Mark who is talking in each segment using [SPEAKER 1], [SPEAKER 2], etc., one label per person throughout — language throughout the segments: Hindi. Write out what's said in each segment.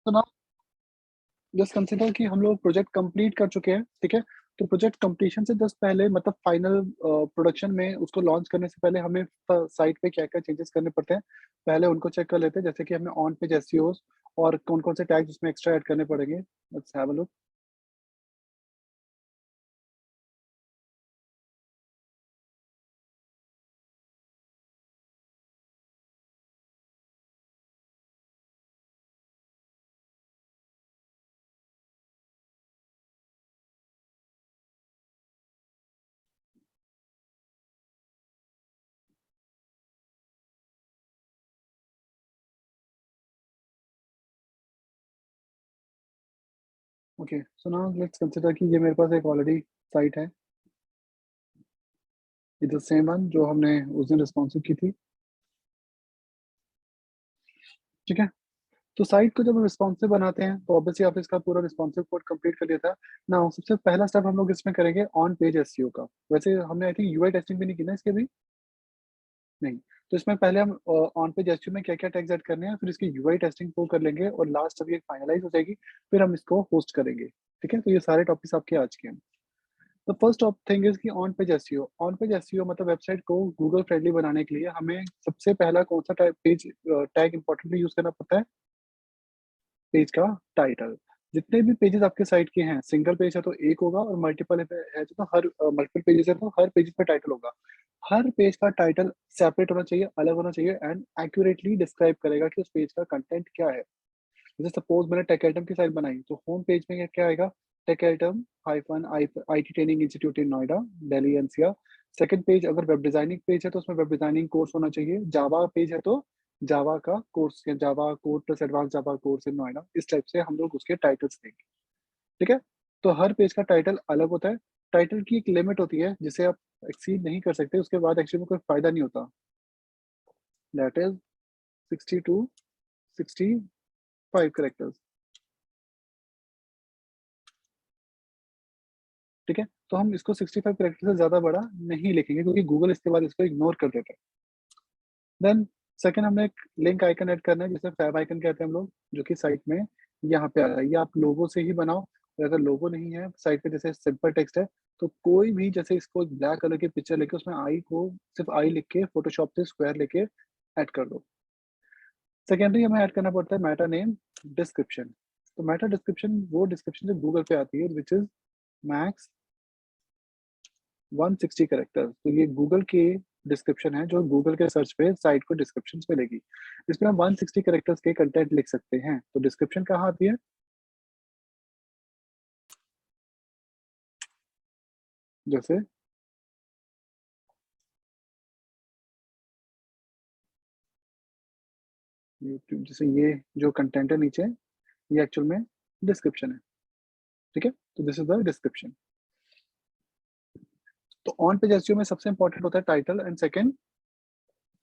[SPEAKER 1] तो ना जस्ट कंसिडर कि हम लोग प्रोजेक्ट कंप्लीट कर चुके हैं, ठीक है? तो प्रोजेक्ट कंप्लीशन से जस्ट पहले मतलब फाइनल प्रोडक्शन में उसको लॉन्च करने से पहले हमें साइट पे क्या-क्या चेंजेस करने पड़ते हैं, पहले उनको चेक कर लेते हैं। जैसे कि हमें ऑन पेज एसईओस और कौन-कौन से टैग्स उसमें एक्स्ट्रा ऐड करने पड़ेंगे। Let's have a look. Okay, so now let's consider कि ये मेरे पास एक ऑलरेडी साइट है। ये द सेम वन जो हमने उस दिन रिस्पॉन्सिव की थी, ठीक है? तो साइट को जब हम रिस्पॉन्सिव बनाते हैं, तो ऑब्वियसली आपने इसका पूरा रिस्पॉन्सिव कोड कंप्लीट कर लिया था। नाउ सबसे पहला स्टेप हम लोग इसमें करेंगे ऑन पेज एसईओ का। वैसे हमने आई थिंक यूआई टेस्टिंग भी नहीं की ना इसके अभी? नहीं। तो इसमें पहले हम ऑन पेज एसईओ में क्या-क्या टैग्स ऐड करने हैं, फिर इसकी यूआई टेस्टिंग को कर लेंगे और लास्ट जब ये फाइनलाइज़ हो जाएगी, फिर हम इसको होस्ट करेंगे। ठीक है? तो ये सारे टॉपिक्स आपके आज के हैं। The first of thing is कि on page SEO. On page SEO मतलब वेबसाइट को गूगल फ्रेंडली बनाने के लिए हमें सबसे पहला कौन-सा टैग इम्पोर्टेंटली यूज़ करना पड़ता है? पेज का टाइटल। जितने भी पेजेस आपके साइट के हैं, सिंगल पेज है तो एक होगा और मल्टीपल है तो हर मल्टीपल पेजेस है तो हर पेज पे टाइटल होगा। हर पेज का टाइटल सेपरेट होना चाहिए, अलग होना चाहिए एंड एक्यूरेटली डिस्क्राइब करेगा कि उस पेज का कंटेंट क्या है। जैसे सपोज मैंने टेक आइटम की साइट बनाई तो होम पेज में क्या क्या आएगा? Tech item hyphen IT training institute in Noida, Delhi NCR. Second page अगर वेब डिजाइनिंग पेज है तो उसमें वेब डिजाइनिंग कोर्स होना चाहिए। जावा पेज है तो जावा का कोर्स या Java core plus advance Java course in Noida. इस टाइप से हम लोग उसके टाइटल्स देंगे, ठीक है? तो हर पेज का टाइटल अलग होता है। टाइटल की एक लिमिट होती है जिसे आप एक्सीड नहीं कर सकते, उसके बाद एक्चुअली में कोई फायदा नहीं होता। दैट इज 60 टू 65 कैरेक्टर्स, ठीक है? तो हम इसको 65 कैरेक्टर से ज़्यादा बड़ा नहीं लिखेंगे क्योंकि गूगल इसके बाद इसको इग्नोर कर देता है। देन सेकंड हमने एक लिंक आइकन ऐड करना है जिसे फैब आइकन कहते हैं हम लोग, जो कि साइट में यहाँ पे आ रहा है। ये आप लोगो से ही बनाओ और अगर लोगो नहीं है साइट पे जैसे सिंपल टेक्स्ट है, तो कोई भी जैसे इसको ब्लैक कलर की पिक्चर लेके उसमें आई को सिर्फ आई लिख के फोटोशॉप से स्क्वायर लेके ऐड कर दो। सेकेंडरी हमें ऐड करना पड़ता है मेटा नेम डिस्क्रिप्शन। तो मेटा डिस्क्रिप्शन वो डिस्क्रिप्शन जो गूगल पे आती है व्हिच इज मैक्स 160 कैरेक्टर्स। तो ये गूगल की डिस्क्रिप्शन है जो गूगल के सर्च पे साइट को डिस्क्रिप्शन मिलेगी। इसमें हम 160 कैरेक्टर्स के कंटेंट लिख सकते हैं। तो डिस्क्रिप्शन कहाँ आती है? जैसे यूट्यूब, जैसे ये जो कंटेंट है नीचे, ये एक्चुअल में डिस्क्रिप्शन है, ठीक है? तो दिस इज द डिस्क्रिप्शन। तो ऑन पेज एसईओ में सबसे इंपॉर्टेंट होता है title and second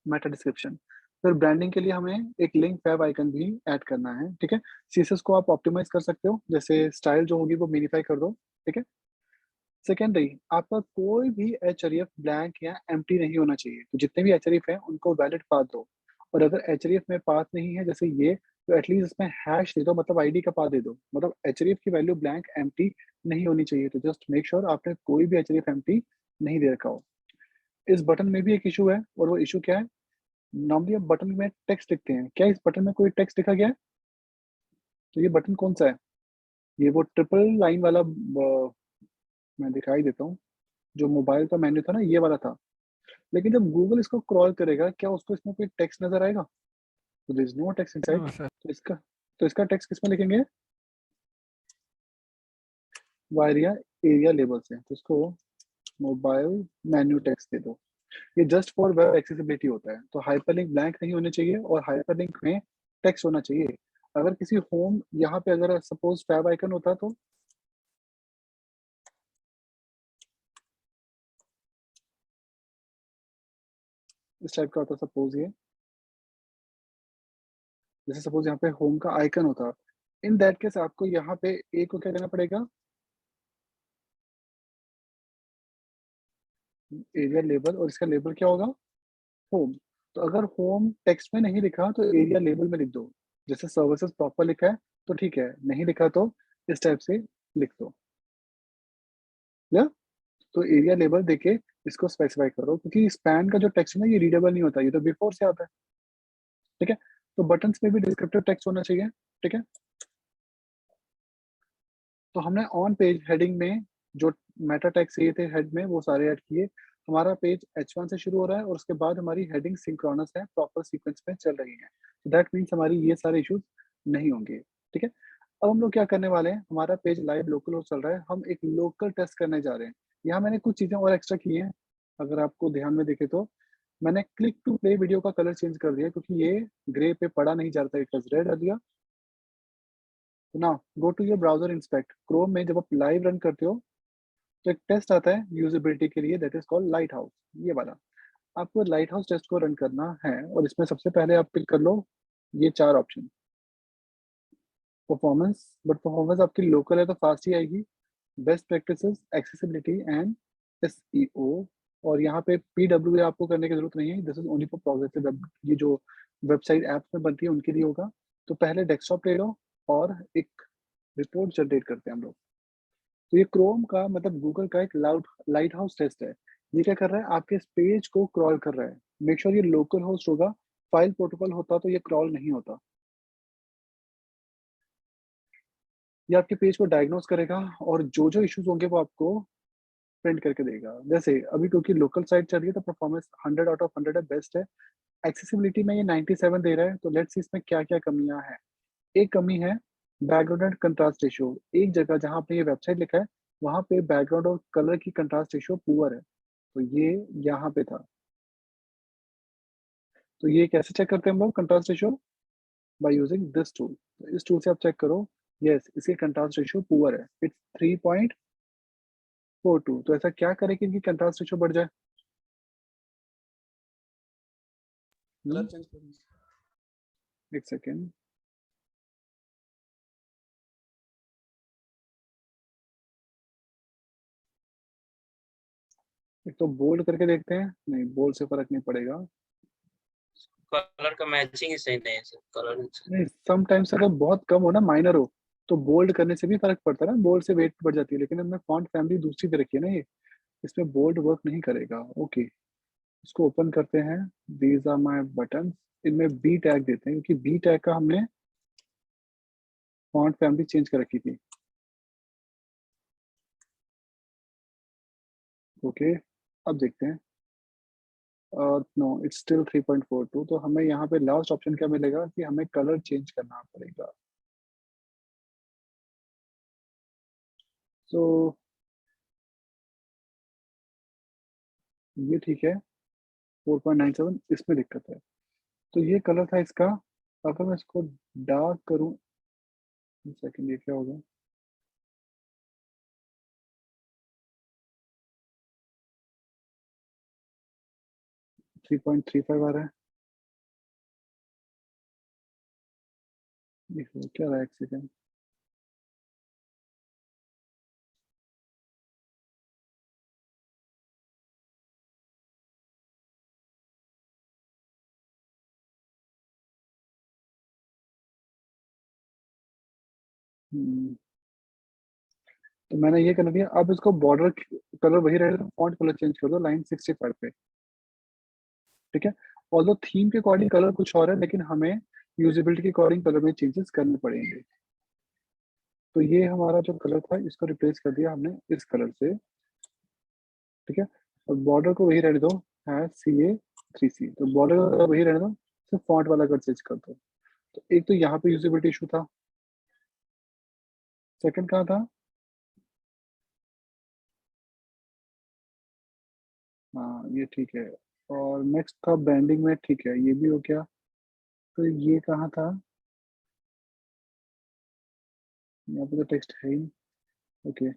[SPEAKER 1] Meta description. फिर ब्रांडिंग के लिए हमें एक लिंक फैब आइकन भी ऐड करना है, ठीक है? सीएसएस को आप ऑप्टिमाइज कर सकते हो, जैसे स्टाइल जो होगी वो मिनिफाई कर दो, ठीक है? सेकेंडरी आपका कोई भी एचआरएफ ब्लैंक या एम्प्टी नहीं होना चाहिए। तो जितने भी एचआरएफ हैं उनको वैलिड पाथ दो और अगर एचआरएफ में पाथ नहीं है जैसे ये, तो एटलीस्ट इसमें हैश दे दो, मतलब आईडी का पाथ दे दो। मतलब एचआरएफ की वैल्यू ब्लैंक एम्प्टी नहीं होनी चाहिए। तो जस्ट मेक श्योर आपने कोई भी एचआरएफ एम्प्टी नहीं दे रखा हो। इस बटन में भी एक इशू है और वो इशू क्या है? नॉर्मली आप बटन में टेक्स्ट लिखते हैं, क्या इस बटन में कोई टेक्स्ट लिखा गया है? तो ये बटन कौन सा है? ये वो ट्रिपल लाइन वाला मैं दिखाई देता हूँ, जो मोबाइल का मेन्यू था ना ये वाला था। लेकिन जब गूगल इसको क्रॉल करेगा, क्या उसको इसमें कोई टेक्स्ट नज़र आएगा? तो there is no text inside.
[SPEAKER 2] No sir.
[SPEAKER 1] तो इसका टेक्स्ट किसमें लिखेंगे? वायर या एरिया लेबल से। तो इसको मोबाइल मेन्यू टेक्स्ट दे दो। ये जस्ट फॉर वेब एक्सेसिबिलिटी होता है। तो हाइपरलिंक ब्लैंक नहीं होने चाहिए और हाइपरलिंक में टेक्स्ट होना चाहिए। अगर किसी होम यहाँ पे अगर सपोज टैब आइकन होता तो इस टाइप का होता सपोज ये, जैसे सपोज यहाँ पे होम का आइकन होता। इन दैट केस आपको यहाँ पे ए को क्या देना पड़ेगा? एरिया लेबल और इसका लेबल क्या होगा? होम। तो अगर होम टेक्स्ट में नहीं लिखा तो एरिया लेबल में लिख दो। जैसे सर्विसेज प्रॉपर लिखा है तो ठीक है, नहीं लिखा तो इस टाइप से लिख दो या तो एरिया लेबल देके इसको स्पेसिफाई करो, क्योंकि स्पैन का जो टेक्स्ट है ना ये रीडेबल नहीं होता, ये तो बिफोर से आता है। ठीक है, तो बटन्स में भी डिस्क्रिप्टिव टेक्स्ट होना चाहिए। ठीक है, तो हमने ऑन पेज हेडिंग में जो मेटा टैग्स चाहिए थे हेड में वो सारे ऐड किए। हमारा पेज H1 से शुरू हो रहा है और उसके बाद हमारी हेडिंग सिंक्रोनस है, प्रॉपर सीक्वेंस में चल रही है। दैट मीन्स हमारी ये सारे इश्यूज नहीं होंगे। ठीक है, अब हम लोग क्या करने वाले हैं, हमारा पेज लाइव लोकल होस्ट चल रहा है, हम एक लोकल टेस्ट करने जा रहे हैं। यहाँ मैंने कुछ चीजें और एक्स्ट्रा की हैं, अगर आपको ध्यान में देखे तो मैंने क्लिक टू प्ले वीडियो का कलर चेंज कर दिया, क्योंकि ये ग्रे पे पड़ा नहीं जा रहा था, इट वाज रेड आ दिया। तो now go to your browser inspect Chrome में, जब आप लाइव रन करते हो तो एक टेस्ट आता है यूजेबिलिटी के लिए, that is called light house, ये वाला। आपको लाइट हाउस टेस्ट को रन करना है और इसमें सबसे पहले आप पिक कर लो ये 4 ऑप्शन। परफॉर्मेंस, बट परफॉर्मेंस आपकी लोकल है तो फास्ट ही आएगी। Best practices, accessibility and SEO. और यहाँ पे पीडब्ल्यू आपको करने की जरूरत नहीं है, this is only for progressive web, ये जो वेबसाइट ऐप्स में बनती है उनके लिए होगा। तो पहले डेस्कटॉप ले लो और एक रिपोर्ट जनरेट करते हैं हम लोग। तो ये क्रोम का मतलब गूगल का एक लाइट हाउस टेस्ट है। ये क्या कर रहा है, आपके पेज को क्रॉल कर रहा है। मेक श्योर ये लोकल होस्ट होगा, फाइल प्रोटोकॉल होता तो ये क्रॉल नहीं होता। ये आपके पेज को डायग्नोस करेगा और जो जो इश्यूज होंगे वो आपको प्रिंट करके देगा। जैसे अभी क्योंकि लोकल साइट चल रही है तो परफॉर्मेंस 100 आउट ऑफ 100 है, बेस्ट है। एक्सेसिबिलिटी में ये 97 दे रहा है, तो लेट्स सी इसमें क्या क्या कमियां हैं। एक कमी है बैकग्राउंड एंड कंट्रास्ट रेशियो। एक जगह जहां पे ये वेबसाइट लिखा है वहां पे बैकग्राउंड और कलर की कंट्रास्ट रेशियो पुअर है, तो ये यहाँ पे था। तो ये कैसे चेक करते हैं हम लोग contrast ratio, by using this tool. तो इस टूल से आप चेक करो, यस इसके कंट्रास्ट रेशियो पुअर है, इट्स 3.42। तो ऐसा क्या करे कि इनकी कंट्रास्ट रेशियो बढ़ जाए।
[SPEAKER 2] कलर चेंज कर
[SPEAKER 1] एक सेकेंड, एक तो बोल्ड करके देखते हैं, नहीं बोल्ड से फर्क नहीं पड़ेगा।
[SPEAKER 2] कलर का मैचिंग ही सही नहीं है सर, कलर
[SPEAKER 1] नहीं, समटाइम्स अगर बहुत कम हो ना, माइनर हो, तो बोल्ड करने से भी फर्क पड़ता है ना, बोल्ड से वेट बढ़ जाती है। लेकिन हमने फॉन्ट फैमिली दूसरी पे रखी है ना, ये इसमें बोल्ड वर्क नहीं करेगा। ओके, इसको ओपन करते हैं, दीज आर माय बटन। इनमें बी टैग देते हैं, क्योंकि बी टैग का हमने फॉन्ट फैमिली चेंज कर रखी थी। ओके, अब देखते हैं। No it's still 3.42। तो हमें यहाँ पे लास्ट ऑप्शन क्या मिलेगा कि हमें कलर चेंज करना पड़ेगा। सो ये ठीक है, 4.97 इसमें दिक्कत है। तो ये कलर था इसका। अगर मैं इसको डार्क करूं, सेकंड ये क्या होगा, 3.35 आ रहा है। ये हो क्या रहा है, एक सेकंड। हम्म, तो मैंने ये कर दिया। अब इसको बॉर्डर कलर वही रहेगा, फॉन्ट कलर चेंज कर दो लाइन 65 पे। ठीक है, ऑल्दो थीम के अकॉर्डिंग कलर कुछ और है, लेकिन हमें यूजेबिलिटी के अकॉर्डिंग कलर में चेंजेस करने पड़ेंगे। तो ये हमारा जो कलर था इसको रिप्लेस कर दिया हमने इस कलर से। ठीक है, और बॉर्डर को वही रहने दो, है CA3C। तो बॉर्डर का कलर वही रहने दो, सिर्फ फॉन्ट वाला कलर चेंज कर दो। तो एक तो यहाँ पे यूजेबिलिटी इशू था, सेकंड कहाँ था, हाँ ये ठीक है। और नेक्स्ट था ब्रांडिंग में, ठीक है ये भी हो गया। तो ये कहाँ था, यहाँ पे तो टेक्स्ट है ही। ओके,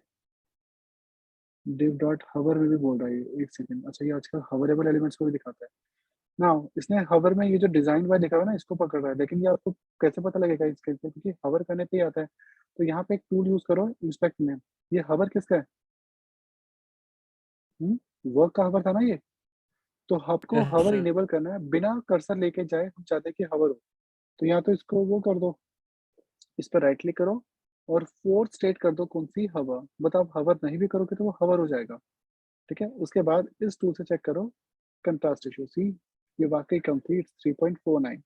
[SPEAKER 1] div डॉट हवर में भी बोल रहा है, एक सेकंड। अच्छा ये आजकल हवरेबल एलिमेंट्स को भी दिखाता है ना। इसने हवर में ये जो डिजाइन वाला लिखा हुआ है ना इसको पकड़ रहा है, लेकिन ये आपको कैसे पता लगेगा इसके, क्योंकि हवर करने पे ही आता है। तो यहाँ पे एक टूल यूज करो इंस्पेक्ट में। ये हवर किसका है, वर्क का हवर था ना ये। तो हब को हवर
[SPEAKER 2] सर।
[SPEAKER 1] इनेबल करना है, बिना कर्सर लेके जाए हम चाहते हैं कि हवर हो। तो यहाँ तो इसको वो कर दो, इस पर राइट क्लिक करो और फोर्थ स्टेट कर दो कौन सी, हवर। बट आप हवर नहीं भी करोगे तो वो हवर हो जाएगा। ठीक है, उसके बाद इस टूल से चेक करो कंट्रास्ट इशू, सी ये वाकई कम थी, 3.49।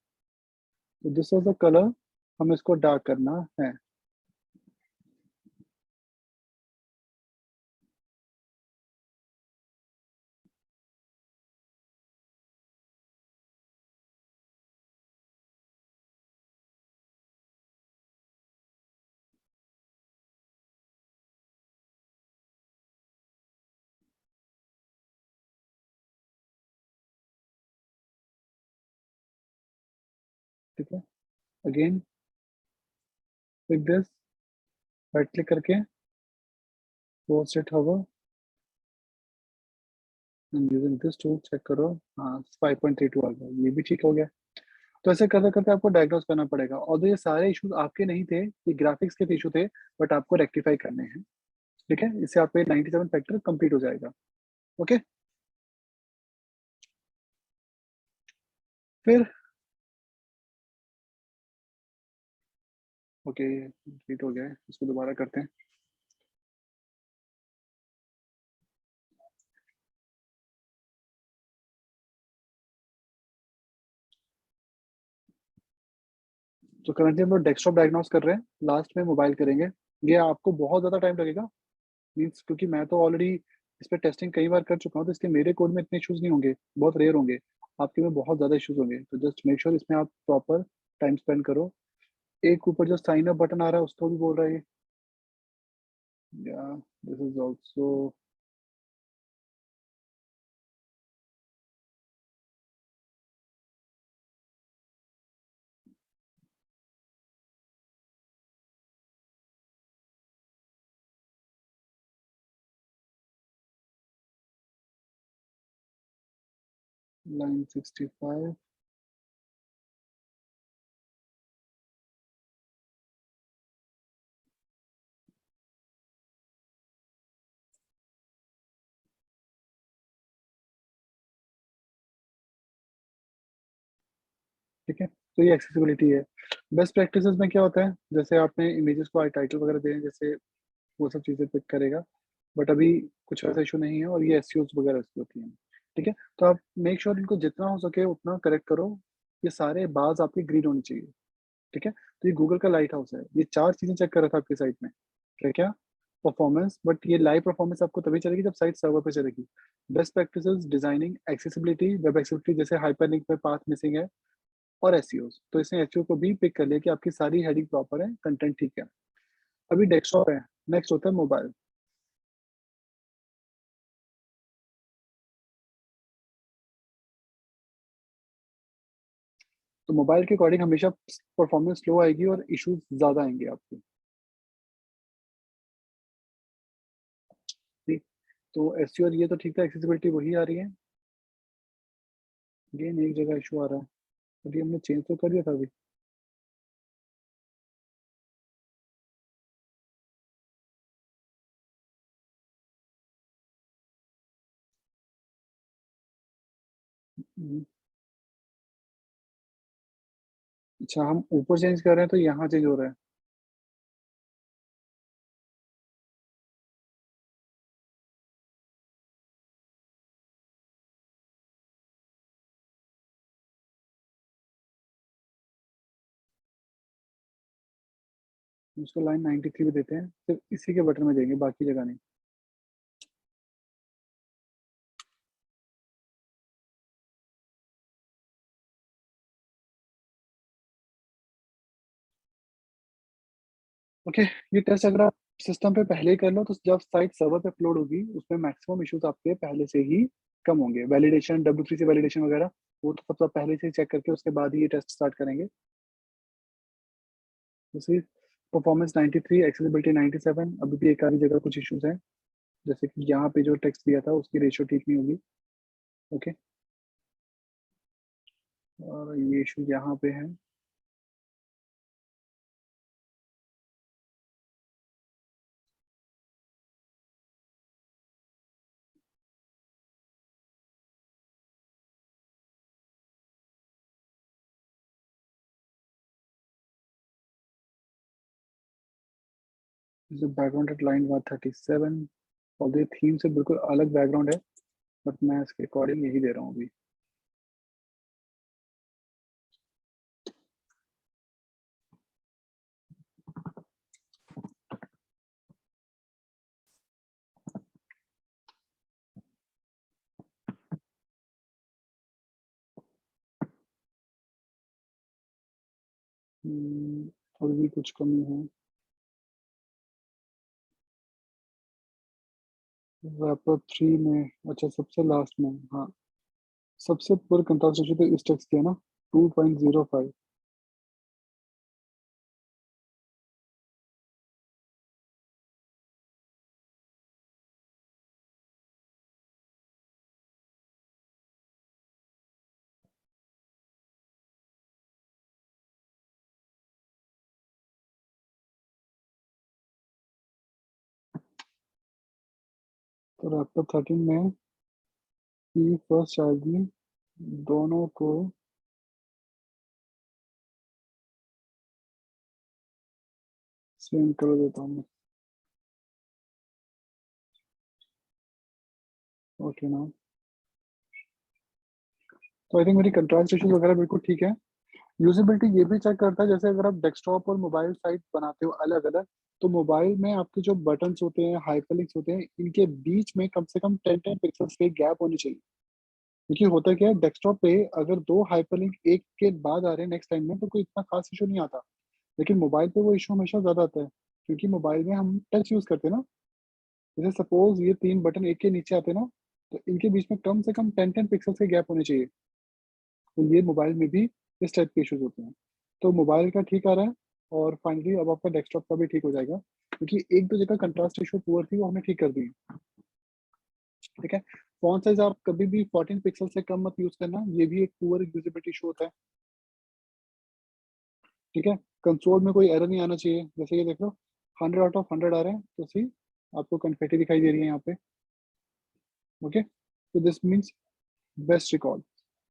[SPEAKER 1] तो दिस वाज द कलर, हमें इसको डार्क करना है। ठीक है, again with this right click करके fourth state hover using this tool check करो। हाँ 5.32 आ गया, ये भी ठीक हो गया। तो ऐसे करते करते आपको डायग्नोस करना पड़ेगा, और ये सारे इश्यूज आपके नहीं थे, ये ग्राफिक्स के इशू थे, बट आपको रेक्टिफाई करने हैं। ठीक है, इससे आपके 97 फैक्टर कंप्लीट हो जाएगा। ओके, फिर ओके कंप्लीट हो गया है, इसको दोबारा करते हैं। तो करंटली हम लोग डेस्कटॉप डायग्नोस कर रहे हैं, लास्ट में मोबाइल करेंगे। ये आपको बहुत ज़्यादा टाइम लगेगा, मीन्स क्योंकि मैं तो ऑलरेडी इस पर टेस्टिंग कई बार कर चुका हूँ, तो इसके मेरे कोड में इतने इश्यूज नहीं होंगे, बहुत रेयर होंगे। आपके में बहुत ज़्यादा इश्यूज होंगे, तो जस्ट मेक श्योर इसमें आप प्रॉपर टाइम स्पेंड करो। एक ऊपर जो साइन अप बटन आ रहा है उसको भी बोल रहा है या दिस इज ऑल्सो। लाइन 65। ठीक है, तो ये एक्सेसिबिलिटी है। बेस्ट प्रैक्टिसेस में क्या होता है, जैसे आपने इमेजेस को टाइटल वगैरह दें, जैसे वो सब चीज़ें पिक करेगा। बट अभी कुछ वैसा इशू नहीं है, और ये एसईओ वगैरह इसकी होती हैं। ठीक है, तो आप मेक श्योर इनको जितना हो सके उतना करेक्ट करो। ये सारे बार्स आपके ग्रीन होनी चाहिए। ठीक है, तो ये गूगल का लाइट हाउस है, ये चार चीजें चेक कर रहा था आपकी साइट में। क्या क्या, परफॉर्मेंस, बट ये लाइव परफॉर्मेंस आपको तभी चलेगी जब साइट सर्वर पे चलेगी। Best practices designing, accessibility, web accessibility जैसे हाइपरलिंक पे पाथ मिसिंग है, और एसईओ। तो इसने एसईओ को भी पिक कर लिया कि आपकी सारी हेडिंग प्रॉपर है, कंटेंट ठीक है। अभी डेस्कटॉप है, नेक्स्ट होता है मोबाइल। तो मोबाइल के अकॉर्डिंग हमेशा परफॉर्मेंस स्लो आएगी और इश्यूज ज्यादा आएंगे आपके। ठीक, तो एसईओ और ये तो ठीक था, एक्सेसिबिलिटी वही आ रही है। अगेन एक जगह इशू आ रहा है, अभी हमने चेंज तो कर दिया था अभी। हम्म, अच्छा, हम ऊपर चेंज कर रहे हैं तो यहाँ चेंज हो रहा है। उसको लाइन 93 भी देते हैं, सिर्फ इसी के बटन में देंगे, बाकी जगह नहीं। ओके, ये टेस्ट अगर आप सिस्टम पे पहले ही कर लो, तो जब साइट सर्वर पे अपलोड होगी उसमें मैक्सिमम इश्यूज आपके पहले से ही कम होंगे। वैलिडेशन, W3 से वैलिडेशन वगैरह, वो तो सब पहले से ही चेक करके उसके बाद ही ये टेस्ट स्टार्ट करेंगे। जैसे परफॉर्मेंस 93, एक्सेसिबिलिटी 97, अभी भी एक आधी जगह कुछ इश्यूज हैं, जैसे कि यहाँ पे जो टेक्स्ट दिया था उसकी रेशियो ठीक नहीं होगी। ओके, और ये इशू यहाँ पे है। बैकग्राउंड एट लाइन 137, और ये थीम से बिल्कुल अलग बैकग्राउंड है, बट मैं इसके अकॉर्डिंग यही दे रहा हूँ अभी। और भी कुछ कमी है रैपर 3 में। अच्छा, सबसे लास्ट में, हाँ, सबसे पुअर कंट्रास्ट तो इस टेक्स्ट किया ना, 2.05। तो रैपर 13 में की फर्स्ट चार्ज में दोनों को सेम कर देता हूँ मैं। ओके ना, तो आई थिंक मेरी कंट्रास्ट रेशियो वगैरह बिल्कुल ठीक है। यूजेबिलिटी ये भी चेक करता है, जैसे अगर आप डेस्कटॉप और मोबाइल साइट बनाते हो अलग अलग, तो मोबाइल में आपके जो बटन्स होते हैं, हाइपरलिंक्स होते हैं, इनके बीच में कम से कम 10 पिक्सल्स के गैप होनी चाहिए। क्योंकि होता क्या है, डेस्कटॉप पे अगर दो हाइपरलिंक एक के बाद आ रहे हैं नेक्स्ट टाइम में, तो कोई इतना खास इशू नहीं आता। लेकिन मोबाइल पे वो इशू हमेशा ज्यादा आता है, क्योंकि मोबाइल में हम टच यूज करते हैं ना। जैसे सपोज ये 3 बटन एक के नीचे आते हैं ना, तो इनके बीच में कम से कम 10 पिक्सल्स के गैप होने चाहिए। तो ये मोबाइल में भी इस टाइप के इश्यूज होते हैं। तो मोबाइल का ठीक आ रहा है, और फाइनली अब आपका डेस्कटॉप का भी ठीक हो जाएगा, क्योंकि एक दो जगह कंट्रास्ट इशू पुअर थी, वो हमने ठीक कर दी। ठीक है। फॉन्ट साइज आप कभी भी 14 पिक्सल से कम मत यूज करना, ये भी एक पुअर यूजेबिलिटी इशू होता है। ठीक है। कंसोल में कोई एरर नहीं आना चाहिए, जैसे ये देख लो 100 आउट ऑफ 100 आ रहे हैं, तो सी आपको कन्फेटी दिखाई दे रही है यहाँ पे। ओके, तो this means best record.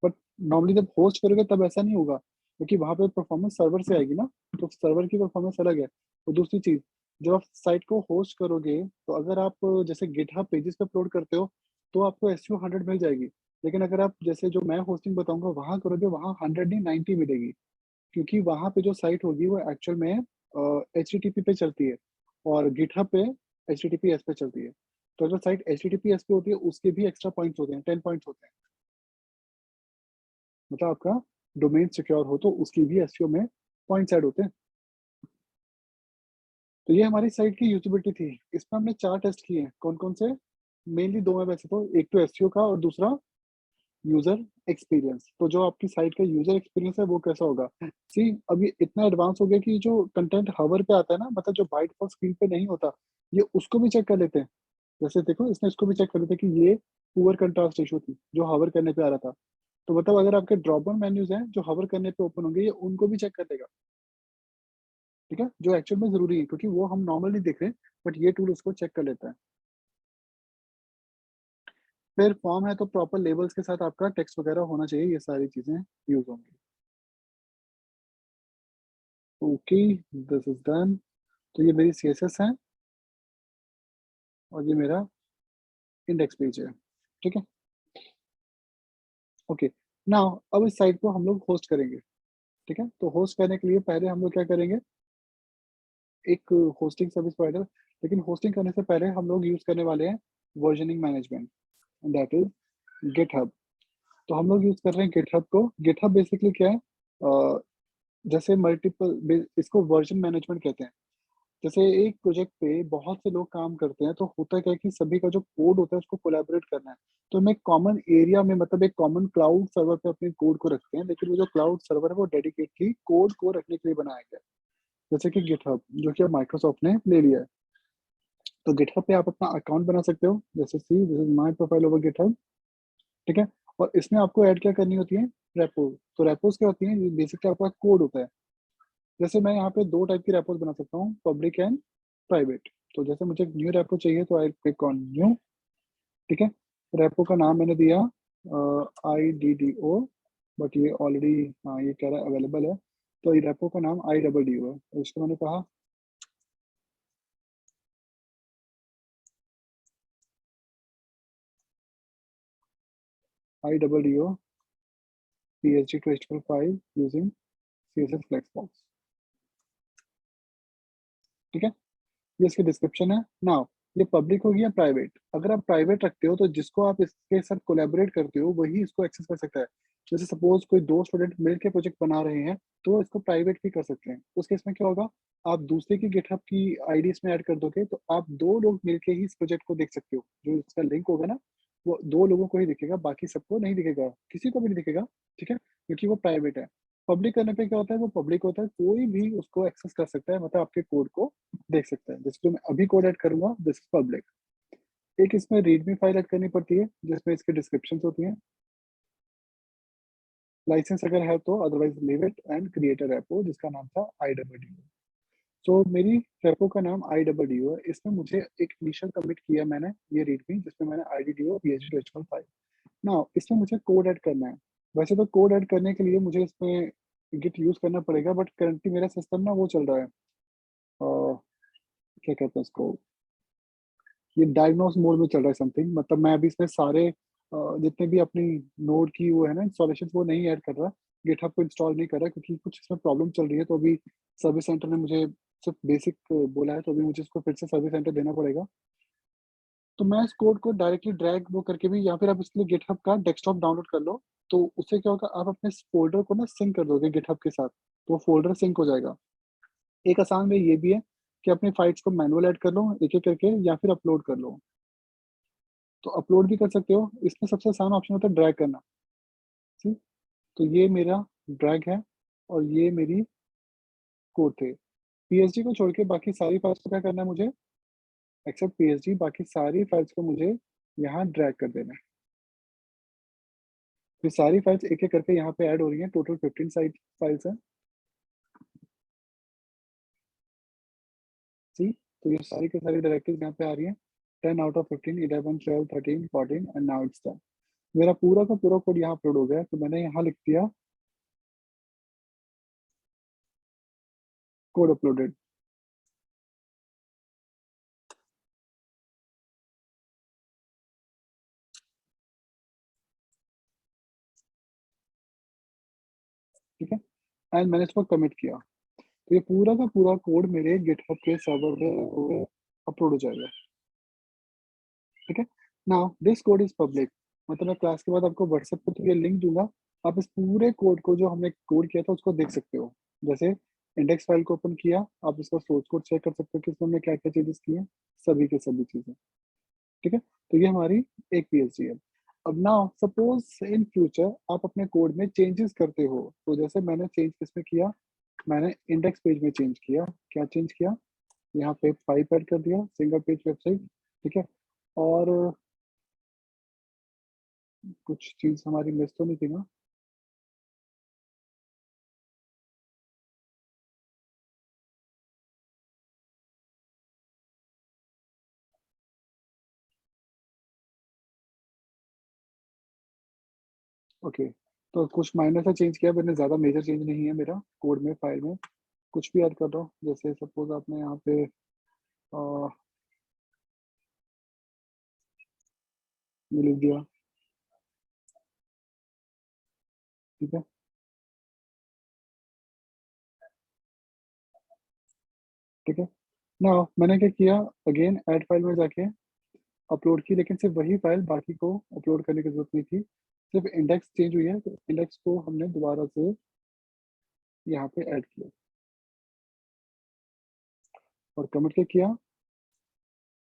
[SPEAKER 1] But normally जब होस्ट करोगे तब ऐसा नहीं होगा, क्योंकि वहां पे परफॉर्मेंस सर्वर से आएगी ना, तो सर्वर की परफॉर्मेंस अलग है। और दूसरी चीज, जब आप साइट को होस्ट करोगे, तो अगर आप जैसे गिटहब पेजेस पे अपलोड करते हो, तो आपको एसईओ 100 मिल जाएगी। लेकिन अगर आप जैसे जो मैं होस्टिंग बताऊंगा वहां करोगे, वहां 100 नहीं 90 मिलेगी। क्योंकि वहां पे जो साइट होगी वो एक्चुअल में HTTP पे चलती है, और गिटहब पे HTTPS पे चलती है। तो अगर साइट HTTPS पे होती है, उसके भी एक्स्ट्रा पॉइंट्स होते हैं, 10 पॉइंट्स होते हैं। मतलब आपका डोमेन सिक्योर हो तो उसकी भी एसईओ में पॉइंट्स ऐड होते हैं। तो ये हमारी साइट की यूटिलिटी थी। इसमें हमने 4 टेस्ट किए हैं। कौन कौन से? मेनली 2 है वैसे तो, एक तो एसईओ का और दूसरा यूजर एक्सपीरियंस। तो जो आपकी साइट का यूजर एक्सपीरियंस है वो कैसा होगा। सी, अब ये इतना एडवांस हो गया कि जो कंटेंट हवर पे आता है ना, मतलब जो बाइट फॉर स्क्रीन पे नहीं होता, ये उसको भी चेक कर लेते हैं। जैसे देखो, इसने इसको भी चेक कर लेते हैं कि ये पुअर कंट्रास्ट इशू थी जो हवर करने पे आ रहा था। तो मतलब अगर आपके ड्रॉप डाउन मेन्यूज हैं जो हवर करने पे ओपन होंगे, ये उनको भी चेक कर लेगा। ठीक है, जो एक्चुअल में जरूरी है, क्योंकि वो हम नॉर्मली देख रहे हैं, बट ये टूल उसको चेक कर लेता है। फिर फॉर्म है तो प्रॉपर लेबल्स के साथ आपका टेक्स्ट वगैरह होना चाहिए, ये सारी चीजें यूज होंगी। Okay, this is done. तो ये मेरी CSS है, और ये मेरा इंडेक्स पेज है। ठीक है। ओके, नाउ अब इस साइट को हम लोग होस्ट करेंगे। ठीक है, तो होस्ट करने के लिए पहले हम लोग क्या करेंगे, एक होस्टिंग सर्विस प्रोवाइडर। लेकिन होस्टिंग करने से पहले हम लोग यूज करने वाले हैं versioning management, that is GitHub. तो हम लोग यूज कर रहे हैं गिटहब को। गिटहब बेसिकली क्या है, जैसे मल्टीपल, इसको वर्जन मैनेजमेंट कहते हैं। जैसे एक प्रोजेक्ट पे बहुत से लोग काम करते हैं, तो होता क्या है कि सभी का जो कोड होता है उसको कोलैबोरेट करना है। तो हम एक कॉमन एरिया में, मतलब एक कॉमन क्लाउड सर्वर पे अपने कोड को रखते हैं, लेकिन वो जो क्लाउड सर्वर है वो डेडिकेटली कोड को रखने के लिए बनाया गया है। जैसे कि गिटहब, जो कि अब माइक्रोसॉफ्ट ने ले लिया है। तो गिटहब पे आप अपना अकाउंट बना सकते हो, जैसे सी this is my profile over GitHub. ठीक है। और इसमें आपको ऐड क्या करनी होती है, रेपो। तो रेपोज क्या होती है, बेसिकली आपका कोड होता है। जैसे मैं यहाँ पे 2 टाइप की रेपोज बना सकता हूँ, पब्लिक एंड प्राइवेट। तो जैसे मुझे न्यू रेपो चाहिए, तो आई क्लिक ऑन न्यू। ठीक है। रेपो का नाम मैंने दिया IDDO, बट ये ऑलरेडी, हाँ, ये कह रहा है अवेलेबल है। तो ये रेपो का नाम IDDO है, तो इसको मैंने कहा IDDO PSG to HTML file using CSS Flexbox। ठीक है, ये इसकी डिस्क्रिप्शन है। नाउ ये पब्लिक होगी या प्राइवेट? अगर आप प्राइवेट रखते हो तो जिसको आप इसके साथ कोलैबोरेट करते हो वही इसको एक्सेस कर सकता है। जैसे सपोज कोई दो स्टूडेंट मिलकर प्रोजेक्ट बना रहे हैं तो इसको प्राइवेट भी कर सकते हैं। उस केस में क्या होगा, आप दूसरे की गिटहब की आईडी इसमें ऐड कर दोगे तो आप दो लोग मिलके ही इस प्रोजेक्ट को देख सकते हो। जो इसका लिंक होगा ना वो दो लोगों को ही दिखेगा, बाकी सबको नहीं दिखेगा, किसी को भी नहीं दिखेगा। ठीक है, क्योंकि वो प्राइवेट है। पब्लिक करने पे क्या होता है, वो पब्लिक होता है, कोई भी उसको एक्सेस कर सकता है, मतलब आपके कोड को देख सकता है। जैसे जो मैं अभी कोड ऐड करूंगा दिस इज पब्लिक। एक इसमें रीडमी फाइल ऐड करनी पड़ती है जिसमें इसकी डिस्क्रिप्शन होती है। लाइसेंस अगर है तो, otherwise leave it and create a repo जिसका नाम था IDDO। सो मेरी रेपो का नाम IDDO है। इसमें मुझे एक इनिशियल कमिट किया मैंने ये रीडमी, जिसमें मैंने IDDO PHP HTML फाइल। ना इसमें मुझे कोड ऐड करना है। वैसे तो कोड ऐड करने के लिए मुझे इसमें गिट यूज करना पड़ेगा, बट करंटली मेरा सिस्टम ना वो चल रहा है, क्या कहते हैं उसको, ये डायग्नोस मोड में चल रहा है समथिंग। मतलब मैं अभी इसमें सारे जितने भी अपनी नोड की वो है ना इंस्टॉलेशन वो नहीं ऐड कर रहा, गिटहब को इंस्टॉल नहीं कर रहा, क्योंकि कुछ इसमें प्रॉब्लम चल रही है। तो अभी सर्विस सेंटर ने मुझे सिर्फ बेसिक बोला है, तो अभी मुझे इसको फिर से सर्विस सेंटर देना पड़ेगा। तो मैं इस कोड को डायरेक्टली ड्रैग वो करके भी, या फिर आप इसके लिए गिटहब का डेस्कटॉप डाउनलोड कर लो। तो उससे क्या होगा, आप अपने फोल्डर को ना सिंक कर दोगे गिटहब के साथ, तो फोल्डर सिंक हो जाएगा। एक आसान वे ये भी है कि अपनी फाइल्स को मैनुअल ऐड कर लो एक एक करके, या फिर अपलोड कर लो। तो अपलोड भी कर सकते हो। इसमें सबसे आसान ऑप्शन होता है ड्रैग करना। ठीक, तो ये मेरा ड्रैग है और ये मेरी कोड थे। पीएचडी को छोड़ के बाकी सारी फाइल्स को क्या करना है मुझे, एक्सेप्ट पीएचडी, बाकी सारी फाइल्स को मुझे यहाँ ड्रैग कर देना है। ये सारी फाइल्स एक एक करके यहाँ पे ऐड हो रही हैं। टोटल 15 साइट फाइल्स हैं। सी, तो ये सारी की सारी डायरेक्टरीज यहाँ पे आ रही हैं। 10 out of 15, 11, 12, 13, 14 and now it's done. मेरा पूरा का पूरा कोड यहाँ अपलोड हो गया। तो मैंने यहाँ लिख दिया कोड अपलोडेड। ठीक है, एंड मैंने इसको कमिट किया। तो ये पूरा का पूरा कोड मेरे गिटहब के सर्वर पे अपलोड हो जाएगा। ठीक है, now this code is public. मतलब मैं क्लास के बाद आपको व्हाट्सएप पे तो ये लिंक दूंगा। आप इस पूरे कोड को जो हमने कोड किया था उसको देख सकते हो। जैसे इंडेक्स फाइल को ओपन किया, आप इसका सोर्स कोड चेक कर सकते हो कि इसमें हमने क्या क्या चेंजेस किए हैं, सभी के सभी चीजें। ठीक है, तो ये हमारी एक पीएचडी है। अब नाउ सपोज इन फ्यूचर आप अपने कोड में चेंजेस करते हो, तो जैसे मैंने चेंज किसमें किया, मैंने इंडेक्स पेज में चेंज किया। क्या चेंज किया, यहाँ पे 5 ऐड कर दिया, सिंगल पेज वेबसाइट। ठीक है, और कुछ चीज हमारी मिस तो नहीं थी ना। ओके, तो कुछ माइनर सा चेंज किया मैंने, ज्यादा मेजर चेंज नहीं है मेरा कोड में, फाइल में। कुछ भी ऐड कर दो, जैसे सपोज आपने यहाँ पे ये लिख दिया। ठीक है, ठीक है, ना मैंने क्या किया, अगेन ऐड फाइल में जाके अपलोड की, लेकिन सिर्फ वही फाइल, बाकी को अपलोड करने की जरूरत नहीं थी। सिर्फ इंडेक्स चेंज हुई है, तो इंडेक्स को हमने दोबारा से यहाँ पे ऐड किया और कमिट क्या किया,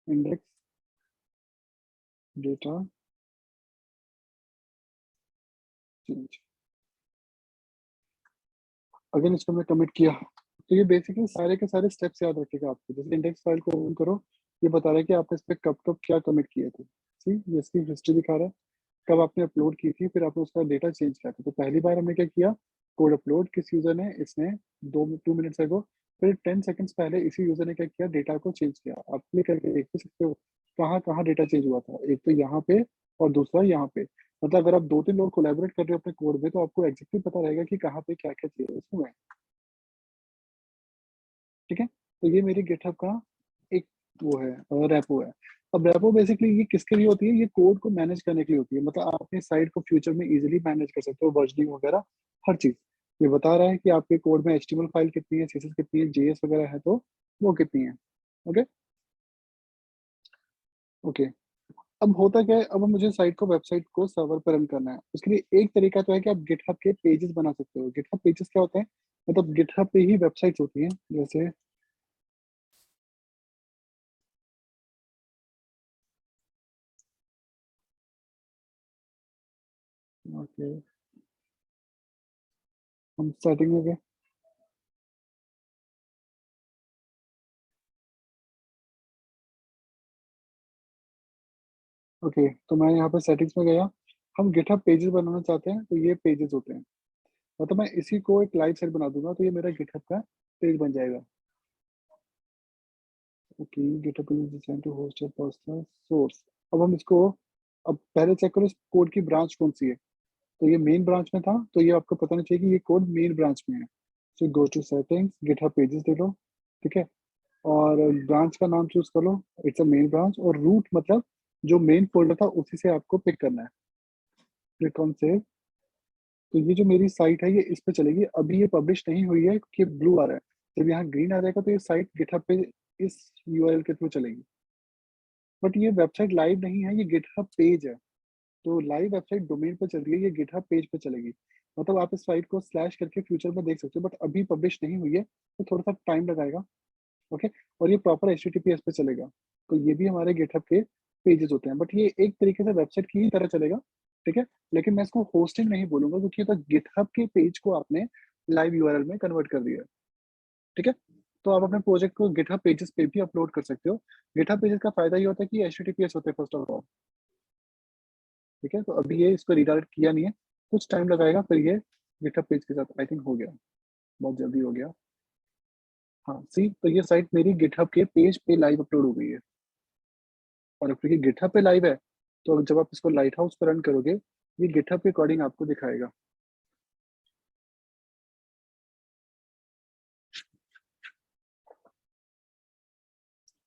[SPEAKER 1] इंडेक्स डेटा चेंज। अगेन इसको हमने कमिट किया। तो ये बेसिकली सारे के सारे स्टेप्स याद रखेगा आपको। जैसे इंडेक्स फाइल को ओपन करो, ये बता रहा है कि आपने इस पर कब कब क्या कमिट किए थे। सी, ये इसकी हिस्ट्री दिखा रहा है, कब आपने अपलोड की थी, फिर आपने उसका डेटा चेंज किया था। तो पहली बार हमने क्या किया, कोड अपलोड किस यूजर ने, इसने 2 मिनट्स अगो। फिर 10 सेकंड्स पहले इसी यूजर ने क्या किया, डेटा को चेंज किया। आप क्लिक करके देख भी सकते हो कहाँ कहाँ डेटा चेंज हुआ था। एक तो यहाँ पे और दूसरा यहाँ पे। मतलब अगर आप 2-3 लोग कोलैबोरेट कर रहे हो अपने कोड में, तो आपको एग्जैक्टली पता रहेगा कि कहाँ पे क्या क्या चीज है। ठीक है, तो ये मेरी गिटहब का एक वो है, रेपो है। अब रेपो बेसिकली ये किसके लिए होती है, ये कोड को मैनेज करने के लिए होती है, मतलब आप अपने साइट को फ्यूचर में इजीली मैनेज कर सकते हो, वर्जनिंग वगैरह हर चीज। ये बता रहा है कि आपके कोड में एचटीएमएल फाइल कितनी है, सीएसएस कितनी है, जेएस वगैरह है तो वो कितनी है। Okay okay. अब होता क्या है, अब मुझे साइट को, वेबसाइट को सर्वर पर रन करना है, उसके लिए एक तरीका तो है कि आप गिटहब के पेजेस बना सकते हो। गिटहब पेजेस क्या होते हैं, मतलब गिटहब पे ही वेबसाइट्स होती हैं, जैसे ओके हम सेटिंग में गए। ओके तो मैं यहाँ पे सेटिंग्स में गया, हम गिटहब पेजेस बनाना चाहते हैं तो ये पेजेस होते हैं, मतलब मैं इसी को एक लाइव साइट बना दूंगा तो ये मेरा गिटहब का पेज बन जाएगा। Okay GitHub is design to host your personal source. अब हम इसको, अब पहले चेक करो इस कोड की ब्रांच कौन सी है, तो ये मेन ब्रांच में था, तो ये आपको पता नहीं चाहिए कि ये कोड मेन ब्रांच में है। So go to settings, GitHub pages दे लो, ठीक है, और ब्रांच का नाम चूज कर लो, इट्स अ मेन ब्रांच, और रूट मतलब जो मेन फोल्डर था उसी से आपको पिक करना है। Click on save. तो ये जो मेरी साइट है ये इस पे चलेगी, अभी ये पब्लिश नहीं हुई है क्योंकि ब्लू आ रहा है, जब यहाँ ग्रीन आ जाएगा तो ये साइट गिटहब पे इस यूआरएल के थ्रू चलेगी। बट ये वेबसाइट लाइव नहीं है, ये गिटहब पेज है, तो लाइव वेबसाइट डोमेन पे चल रही है, ये गिटहब पेज पे चलेगी। मतलब आप इस साइट को स्लैश करके फ्यूचर में देख सकते हो, बट अभी पब्लिश नहीं हुई है तो थोड़ा सा टाइम लगाएगा। ओके, और ये प्रॉपर HTTPS पे चलेगा, तो ये भी हमारे गिटहब के पेजेस होते हैं, बट ये एक तरीके से वेबसाइट की ही तरह चलेगा, ठीक है। लेकिन मैं इसको होस्टिंग नहीं बोलूंगा क्योंकि ये तो गिटहब के पेज को आपने लाइव यूआरएल में कन्वर्ट कर दिया है, ठीक है। तो आप अपने प्रोजेक्ट को गिटहब पेजेस पे भी अपलोड कर सकते हो। गिटहब पेजेस का फायदा ये होता है कि HTTPS होते हैं फर्स्ट ऑफ ऑल, ठीक है। तो अभी ये इसको रिडायरेक्ट किया नहीं है, कुछ टाइम लगाएगा, फिर ये गिटहब पेज के साथ आई थिंक हो गया, बहुत जल्दी हो गया। हाँ सी, तो ये साइट मेरी गिटहब के पेज पे लाइव अपलोड हो गई है, और क्योंकि गिटहब पे लाइव है तो जब आप इसको लाइट हाउस पर रन करोगे ये गिटहब के अकॉर्डिंग आपको दिखाएगा।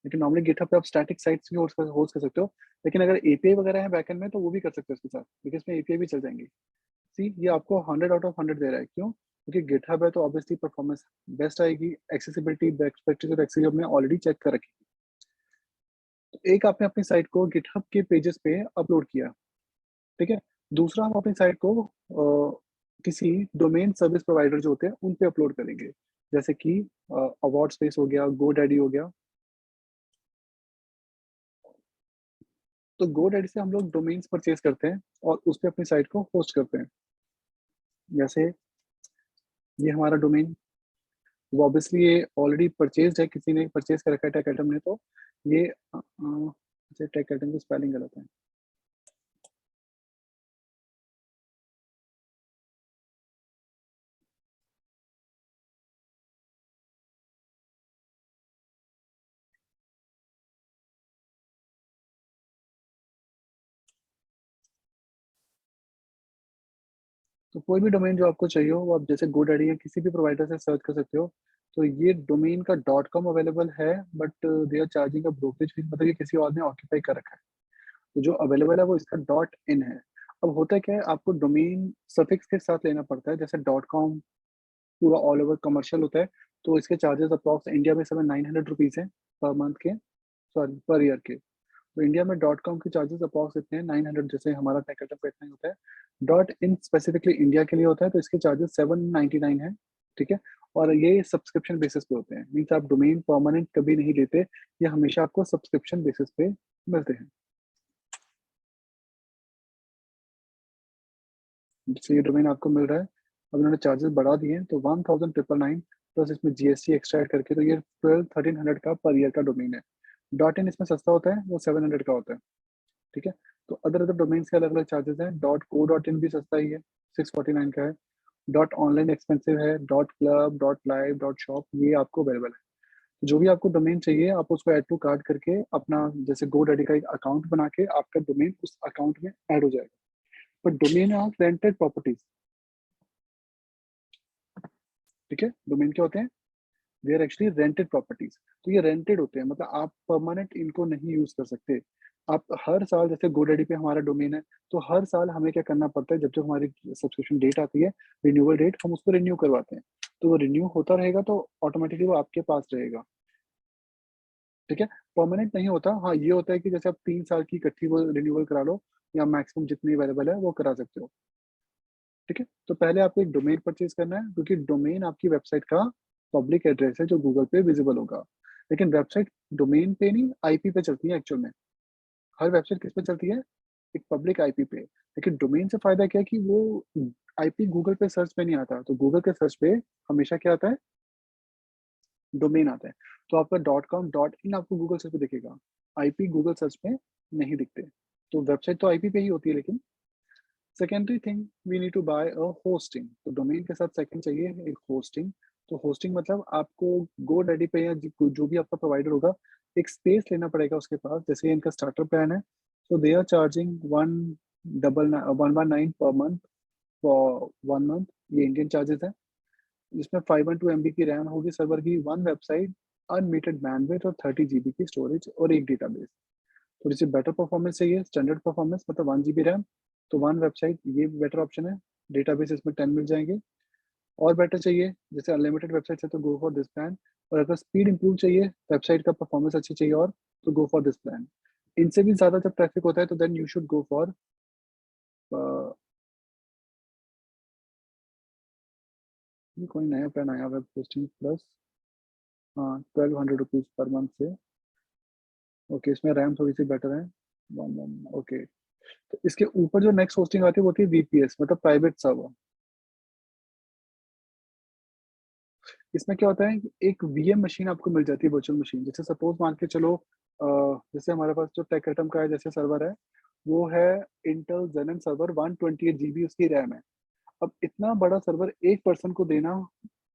[SPEAKER 1] लेकिन नॉर्मली गिटहब पे आप स्टैटिक साइट्स भी होस्ट कर सकते हो, लेकिन अगर एपीआई वगैरह है बैकएंड में तो वो भी कर सकते हो इसके साथ, क्योंकि इसमें एपीआई भी चल जाएंगी। सी, ये आपको 100 आउट ऑफ 100 दे रहा है, क्यों, क्योंकि गिटहब है तो ऑब्वियसली परफॉर्मेंस बेस्ट आएगी, एक्सेसिबिलिटी बेस्ट प्रैक्टिस और एक्सेस हमने ऑलरेडी चेक कर रखी है। तो एक आपने अपनी साइट को गिटहब के पेजेस पे अपलोड किया, ठीक है। दूसरा हम अपनी साइट को किसी डोमेन सर्विस प्रोवाइडर जो होते हैं उन पे अपलोड करेंगे, जैसे कि अवार्ड स्पेस हो गया, गोडैडी हो गया। तो गोडैडी से हम लोग डोमेन्स परचेज करते हैं और उस पे अपनी साइट को होस्ट करते हैं। जैसे ये हमारा डोमेन, वो ऑब्वियसली ये ऑलरेडी परचेज है, किसी ने परचेज कर रखा है टेक आइटम ने, तो ये टेक आइटम की स्पेलिंग गलत है। तो कोई भी डोमेन जो आपको चाहिए हो वो आप जैसे गोडैडी या किसी भी प्रोवाइडर से सर्च कर सकते हो। तो ये डोमेन का .com अवेलेबल है, but they are charging a brokerage fees, मतलब ये किसी और ने ऑक्यूपाई कर रखा है, तो जो अवेलेबल है वो इसका .in है। अब होता है क्या है, आपको डोमेन सफिक्स के साथ लेना पड़ता है, जैसे .com पूरा ऑल ओवर कमर्शियल होता है, तो इसके चार्जेस अप्रॉक्स इंडिया में समय 900 रुपीज़ है पर मंथ के, सॉरी पर ईयर के। तो इंडिया में .com के चार्जेस अप्रॉक्स इतने हैं 900, जैसे हमारा पैकेट पे इतना ही होता है। .in स्पेसिफिकली इंडिया के लिए होता है, तो इसके चार्जेस 799 है, ठीक है। और ये सब्सक्रिप्शन बेसिस पे होते हैं, मीन्स आप डोमेन परमानेंट कभी नहीं लेते, ये हमेशा आपको सब्सक्रिप्शन बेसिस पे मिलते हैं। जैसे ये डोमेन आपको मिल रहा है, अब उन्होंने चार्जेस बढ़ा दिए हैं तो 1999 प्लस इसमें जीएसटी एक्स्ट्रा ऐड करके, तो ये 1300 का पर ईयर का डोमेन है। .in इसमें सस्ता होता है, वो 700 का होता है, ठीक है। तो अदर अदर डोमेन्स के अलग अलग चार्जेस हैं। .co.in भी सस्ता ही है, 649 का है। .online एक्सपेंसिव है, .club, .live, .shop ये आपको अवेलेबल है। जो भी आपको डोमेन चाहिए आप उसको ऐड टू कार्ट करके अपना, जैसे GoDaddy का एक अकाउंट बना के आपका डोमेन उस अकाउंट में ऐड हो जाएगा। पर डोमेन आर रेंटेड प्रॉपर्टीज, ठीक है। डोमेन क्या होते हैं, they are actually rented properties. तो ये रेंटेड होते हैं, मतलब आप परमानेंट इनको नहीं यूज कर सकते। आप हर साल, जैसे गोडैडी पे हमारा डोमेन है, तो हर साल हमें क्या करना पड़ता है, जब जब हमारी सब्सक्रिप्शन डेट आती है, रिन्यूअल डेट, हम उसको रिन्यू करवाते हैं। तो वो रिन्यू होता रहेगा, तो ऑटोमेटिकली वो आपके पास रहेगा। ठीक है, परमानेंट नहीं होता। हाँ, ये होता है कि जैसे आप 3 साल की इकट्ठी वो रिन्यूअल करा लो, या मैक्सिमम जितनी अवेलेबल है वो करा सकते हो। ठीक है, तो पहले आपको एक डोमेन परचेज करना है, क्योंकि डोमेन आपकी वेबसाइट का पब्लिक एड्रेस है जो गूगल पे विजिबल होगा। लेकिन वेबसाइट डोमेन पे नहीं, आईपी पे चलती है एक्चुअल में। हर वेबसाइट किस पे चलती है? एक पब्लिक आईपी पे। लेकिन डोमेन से फायदा क्या है कि वो आईपी गूगल पे सर्च पे नहीं आता, तो गूगल के सर्च पे हमेशा क्या आता है? डोमेन आता है। तो आपका .com.in आपको गूगल सर्च पे दिखेगा, आईपी गूगल सर्च पे नहीं दिखते। तो वेबसाइट तो आईपी पे ही होती है। लेकिन secondary thing, we need to buy a hosting. तो डोमेन के साथ सेकंड चाहिए एक होस्टिंग। तो होस्टिंग मतलब आपको GoDaddy पे या जो भी आपका प्रोवाइडर होगा, एक स्पेस लेना पड़ेगा उसके पास। जैसे इनका स्टार्टर प्लान है, तो दे are charging 199 per month for 1 month. ये इंडियन चार्जेस है, जिसमें 512 MB की रैम होगी सर्वर की, वन वेबसाइट, अनलिमिटेड बैंडविड्थ और 30 GB की स्टोरेज और एक डेटाबेस। थोड़ी सी बेटर परफॉर्मेंस चाहिए, स्टैंडर्ड परफॉर्मेंस मतलब 1 GB रैम, तो वन वेबसाइट ये बेटर ऑप्शन है। डेटाबेस इसमें 10 मिल जाएंगे। और बेटर चाहिए, जैसे अनलिमिटेड वेबसाइट है, तो गो फॉर दिस प्लान। और अगर स्पीड इंप्रूव चाहिए, वेबसाइट का परफॉर्मेंस अच्छी चाहिए और, तो गो फॉर दिस प्लान। इनसे भी ज़्यादा जब ट्रैफिक होता है, तो then you should go for, ये कोई नया प्लान आया, वेब होस्टिंग प्लस। हाँ, 1200 रुपीज़ पर मंथ से। ओके, इसमें रैम थोड़ी सी बेटर है। One one okay. तो इसके ऊपर जो नेक्स्ट होस्टिंग आती है वो होती है VPS, मतलब प्राइवेट सर्वर। इसमें क्या होता है कि एक VM मशीन आपको मिल जाती है, वर्चुअल मशीन। जैसे सपोज मान के चलो, जैसे हमारे पास जो टेक एटम का है जैसे सर्वर है, वो है इंटेल जेनन सर्वर, 128 GB उसकी रैम है। अब इतना बड़ा सर्वर एक पर्सन को देना,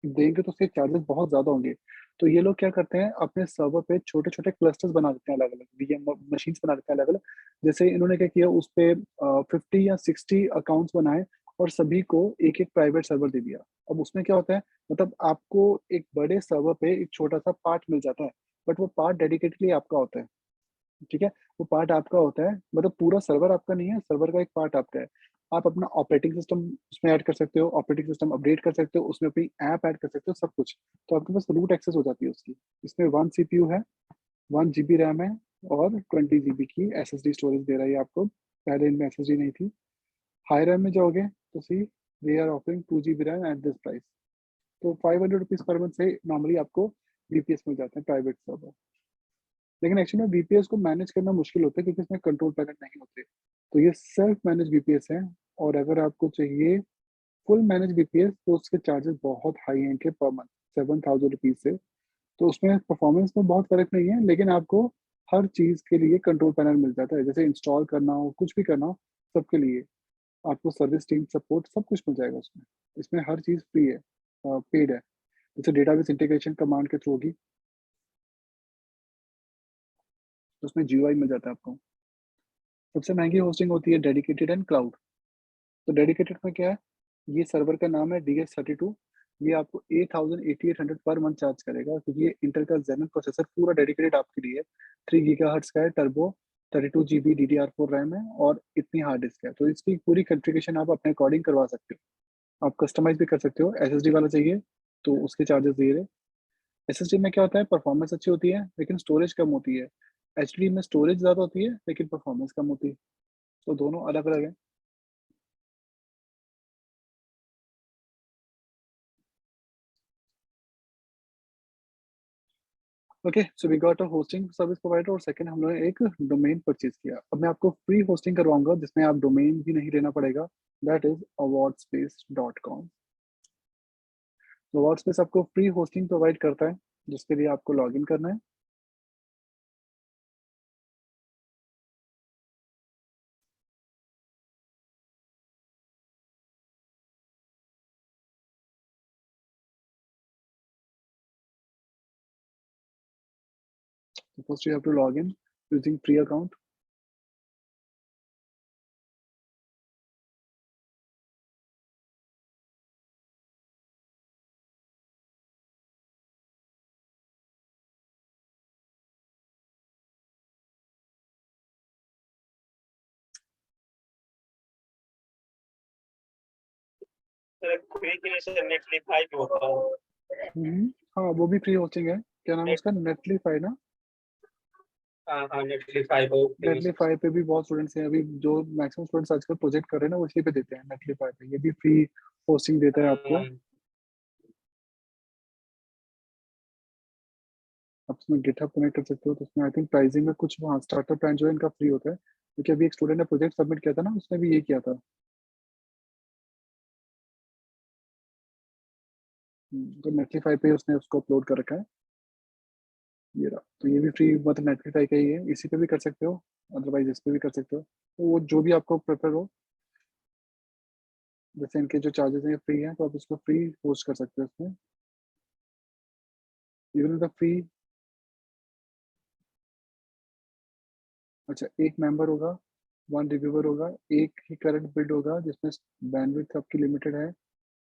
[SPEAKER 1] देंगे तो उसके चार्जेस बहुत ज्यादा होंगे। तो ये लोग क्या करते हैं, अपने सर्वर पे छोटे छोटे क्लस्टर्स बना देते हैं, अलग अलग VM मशीन बना देते हैं अलग अलग। जैसे इन्होंने क्या किया, उस पे 50 या 60 अकाउंट्स बनाए, और सभी को एक एक प्राइवेट सर्वर दे दिया। अब उसमें क्या होता है, मतलब आपको एक बड़े सर्वर पे एक छोटा सा पार्ट मिल जाता है, बट वो पार्ट डेडिकेटली आपका होता है। ठीक है, वो पार्ट आपका होता है, मतलब पूरा सर्वर आपका नहीं है, सर्वर का एक पार्ट आपका है। आप अपना ऑपरेटिंग सिस्टम उसमें ऐड कर सकते हो, ऑपरेटिंग सिस्टम अपडेट कर सकते हो, उसमें अपनी ऐप ऐड कर सकते हो, सब कुछ। तो आपके पास रूट एक्सेस हो जाती है उसकी। इसमें 1 CPU है, 1 GB रैम है, और 20 GB की SSD स्टोरेज दे रहा है ये आपको। पहले इनमें SSD नहीं थी। हाई रैम में जाओगे तो see, they are offering 2 GB RAM at this price. तो 500 रुपीज पर मंथ से नॉर्मली आपको VPS मिल जाते हैं, प्राइवेट सर्वर। लेकिन एक्चुअली में VPS को मैनेज करना मुश्किल होता है, क्योंकि इसमें कंट्रोल पैनल नहीं होते। तो ये सेल्फ मैनेज VPS है। और अगर आपको चाहिए फुल मैनेज VPS, तो उसके चार्जेस बहुत हाई हैं इनके, पर मंथ 7,000 रुपीज से। तो उसमें परफॉर्मेंस में बहुत फर्क नहीं है, लेकिन आपको हर चीज के लिए कंट्रोल पैनल मिल जाता है। जैसे इंस्टॉल करना हो, कुछ भी करना हो, सबके लिए आपको सर्विस टीम सपोर्ट सब कुछ मिल जाएगा उसमें। इसमें हर चीज फ्री है, पेड है। जैसे डेटाबेस इंटीग्रेशन कमांड के थ्रू होगी, तो उसमें GUI मिल जाता है आपको। सबसे महंगी होस्टिंग होती है डेडिकेटेड एंड क्लाउड। तो डेडिकेटेड में क्या है, ये सर्वर का नाम है DS32। ये आपको 8,8800 पर मंथ चार्ज करेगा, क्योंकि ये इंटेल का जेनन प्रोसेसर पूरा डेडिकेटेड आपके लिए। 3 GHz का है, टर्बो, 32 GB DDR4 रैम है, और इतनी हार्ड डिस्क है। तो इसकी पूरी कॉन्फ़िगरेशन आप अपने अकॉर्डिंग करवा सकते हो। आप कस्टमाइज भी कर सकते हो। SSD वाला चाहिए तो उसके चार्जेस दिए रहे। SSD में क्या होता है, परफॉर्मेंस अच्छी होती है लेकिन स्टोरेज कम होती है। HD में स्टोरेज ज़्यादा होती है लेकिन परफॉर्मेंस कम होती है। तो दोनों अलग अलग है। Okay, so we got a hosting service provider, और सेकंड हम लोगों ने एक डोमेन परचेज किया। अब मैं आपको फ्री होस्टिंग करवाऊंगा, जिसमें आप डोमेन भी नहीं लेना पड़ेगा। That is awardspace.com। तो अवार्डस्पेस आपको फ्री होस्टिंग प्रोवाइड करता है, जिसके लिए आपको लॉग इन करना है। तो first you have to log in using free account.
[SPEAKER 2] Sir free के लिए सर नेटलिफाई भी होता है।
[SPEAKER 1] हाँ वो भी फ्री होस्टिंग है। क्या नाम है
[SPEAKER 2] नेट
[SPEAKER 1] उसका? नेटलीफाई ना?
[SPEAKER 2] हाँ हाँ नेटलिफाई बहुत फेमस है।
[SPEAKER 1] नेटलीफाई पे भी बहुत स्टूडेंट्स हैं अभी, जो मैक्सिमम स्टूडेंट्स आजकल प्रोजेक्ट कर रहे हैं ना, वो इसी पे देते हैं। नेटलीफाई पे ये भी फ्री होस्टिंग देता है आपको।
[SPEAKER 2] हाँ,
[SPEAKER 1] आप उसमें गिटहब कनेक्ट कर सकते हो, तो उसमें आई थिंक प्राइसिंग में कुछ, हाँ स्टार्टर प्लान जो है इनका फ्री होता है, क्योंकि अभी एक स्टूडेंट ने प्रोजेक्ट सबमिट किया था ना, उसने भी ये किया था। तो नेटलीफाई पे उसने उसको अपलोड कर रखा है। ये रहा, तो ये भी फ्री, मतलब नेटलीफाई का ही है, इसी पे भी कर सकते हो, अदरवाइज इस पे भी कर सकते हो, तो वो जो भी आपको प्रेफर हो। जैसे इनके जो चार्जेस हैं फ्री हैं, तो आप इसको फ्री होस्ट कर सकते हो इसमें, इवन द फ्री। अच्छा, एक मेंबर होगा, वन रिव्यूअर होगा, एक ही करंट बिल्ड होगा जिसमें बैंडविड्थ आपकी लिमिटेड है,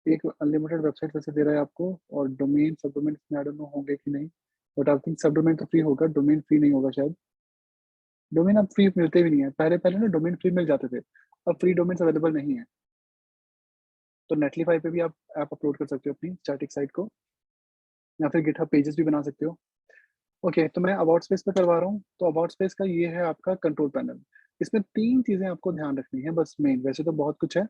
[SPEAKER 1] एक अनलिमिटेड वेबसाइट वैसे दे रहा है आपको, और डोमेन सब डोमेन इसमें आई डोंट नो होंगे कि नहीं, बट आई थिंक सब डोमेन तो फ्री होगा, डोमेन फ्री नहीं होगा शायद। डोमेन अब फ्री मिलते भी नहीं है, पहले पहले ना डोमेन फ्री मिल जाते थे, अब फ्री डोमेन अवेलेबल नहीं है। तो नेटलीफाई पे भी आप ऐप अपलोड कर सकते हो अपनी स्टैटिक साइट को, या फिर गिटहब पेजेस भी बना सकते हो। ओके, तो मैं अबाउट स्पेस पे करवा रहा हूँ, तो अबाउट स्पेस का ये है आपका कंट्रोल पैनल। इसमें तीन चीजें आपको ध्यान रखनी है बस, मेन, वैसे तो बहुत कुछ है।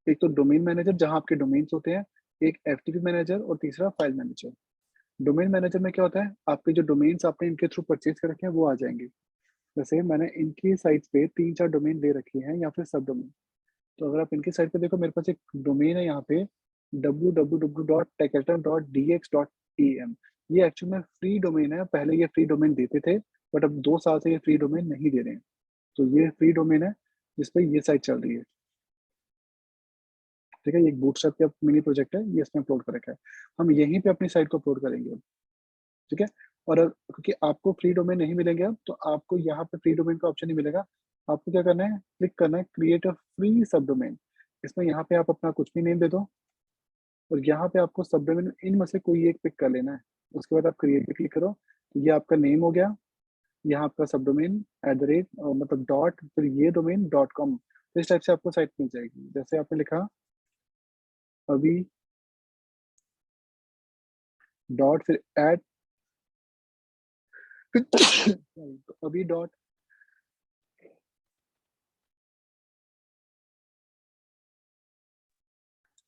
[SPEAKER 1] एक तो डोमेन मैनेजर जहाँ आपके डोमेन्स होते हैं, एक एफटीपी मैनेजर, और तीसरा फाइल मैनेजर। डोमेन मैनेजर में क्या होता है, आपके जो डोमेन्स आपने इनके थ्रू परचेज कर रखे हैं वो आ जाएंगे। जैसे मैंने इनकी साइट पे तीन चार डोमेन दे रखे हैं, या फिर सब डोमेन। तो अगर आप इनकी साइट पे देखो, मेरे पास एक डोमेन है यहाँ पे, www.techalter.dx.em। ये एक्चुअल में फ्री डोमेन है, पहले ये फ्री डोमेन देते थे, बट अब 2 साल से ये फ्री डोमेन नहीं दे रहे हैं। तो ये फ्री डोमेन है जिसपे ये साइट चल रही है। ठीक है, ये एक बूटस्ट्रैप का मिनी प्रोजेक्ट है, ये इसमें अपलोड कर रखा है। हम यहीं पे अपनी साइट को अपलोड करेंगे अब। ठीक है। और क्योंकि आपको फ्री डोमेन नहीं मिलेंगे अब, तो आपको यहाँ पे फ्री डोमेन का ऑप्शन नहीं मिलेगा। आपको क्या करना है, क्लिक करना है क्रिएट अ फ्री सब डोमेन। इसमें यहाँ पे आप अपना कुछ भी नेम दे दो, और यहाँ पे आपको सब डोमेन इनमें से कोई एक पिक कर लेना है। उसके बाद आप क्रिएट पे क्लिक करो, तो ये आपका नेम हो गया, यहाँ आपका सब डोमेन @ मतलब डॉट, फिर ये डोमेन .com। तो इस टाइप से आपको साइट मिल जाएगी, जैसे आपने लिखा अभी डॉट, फिर एट अभी डॉट,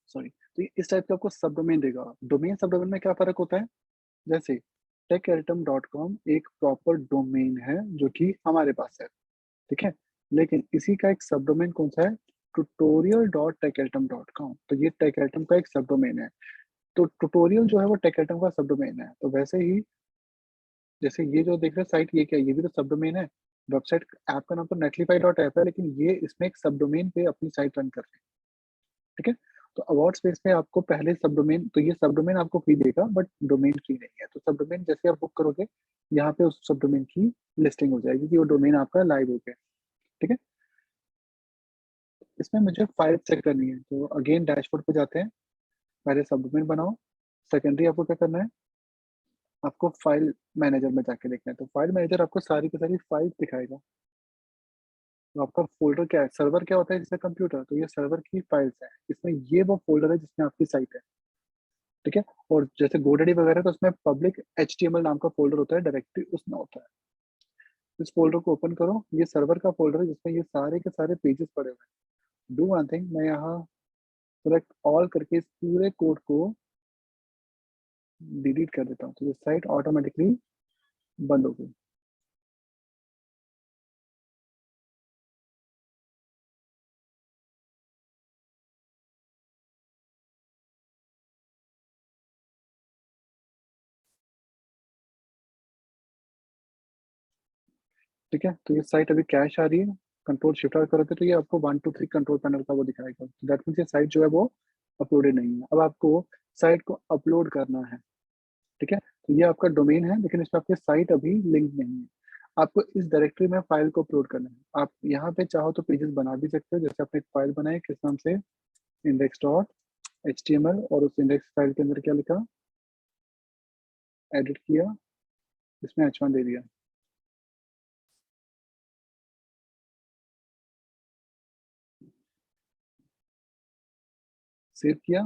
[SPEAKER 1] सॉरी, तो इस टाइप का आपको सब डोमेन देगा। डोमेन सब डोमेन में क्या फर्क होता है, जैसे techeritum.com एक प्रॉपर डोमेन है जो कि हमारे पास है, ठीक है। लेकिन इसी का एक सब डोमेन कौन सा है, tutorial.techeritum.com। तो ये टेकरिटम का एक सब डोमेन है। तो ट्यूटोरियल जो है वो टेकरिटम का सब डोमेन है। तो वैसे ही, जैसे ये जो देख रहे हैं साइट, ये क्या है, ये भी तो सब डोमेन है। वेबसाइट ऐप का नाम तो netlify.app है, लेकिन ये इसमें एक सब डोमेन पे अपनी साइट रन कर रहे हैं। ठीक है। तो अवार्ड स्पेस में आपको पहले सब डोमेन, तो ये सब डोमेन आपको फ्री देगा, बट डोमेन फ्री नहीं है। तो सब डोमेन जैसे आप बुक करोगे, यहाँ पे उस सब डोमेन की लिस्टिंग हो जाएगी कि वो डोमेन आपका लाइव हो गया। ठीक है। इसमें मुझे फाइल चेक करनी है, तो अगेन डैशबोर्ड पे जाते हैं, पहले सब डोमेन बनाओ। सेकेंडरी आपको क्या करना है, आपको फाइल मैनेजर में जाके देखना है। तो फाइल मैनेजर आपको सारी की सारी फाइल दिखाएगा। तो आपका फोल्डर क्या है, सर्वर क्या होता है जिसमें कंप्यूटर, तो ये सर्वर की फाइल्स है, इसमें ये वो फोल्डर है जिसमें आपकी साइट है। ठीक है। और जैसे गोडडी वगैरह, तो उसमें पब्लिक HTML नाम का फोल्डर होता है, डायरेक्टरी उसमें होता है। इस फोल्डर को ओपन करो, ये सर्वर का फोल्डर है जिसमें ये सारे के सारे पेजेस पड़े हुए हैं। डू वन थिंग, मैं यहाँ सेलेक्ट ऑल करके इस पूरे कोड को डिलीट कर देता हूँ, तो ये साइट ऑटोमेटिकली बंद हो गई। ठीक है, तो ये साइट अभी कैश आ रही है। कंट्रोल शिफ्ट आर करोगे तो ये आपको 1 2 3 कंट्रोल पैनल का वो दिखाएगा। दैट मीन्स ये साइट जो है वो अपलोडेड नहीं है। अब आपको साइट को अपलोड करना है। ठीक है, तो ये आपका डोमेन है, लेकिन इसमें आपकी साइट अभी लिंक नहीं है। आपको इस डायरेक्टरी में फाइल को अपलोड करना है। आप यहाँ पे चाहो तो पेजेस बना भी सकते हो, जैसे आपने एक फाइल बनाई किस नाम से, index.html, और उस इंडेक्स फाइल के अंदर क्या लिखा, एडिट किया, इसमें h1 दे दिया, सेव किया,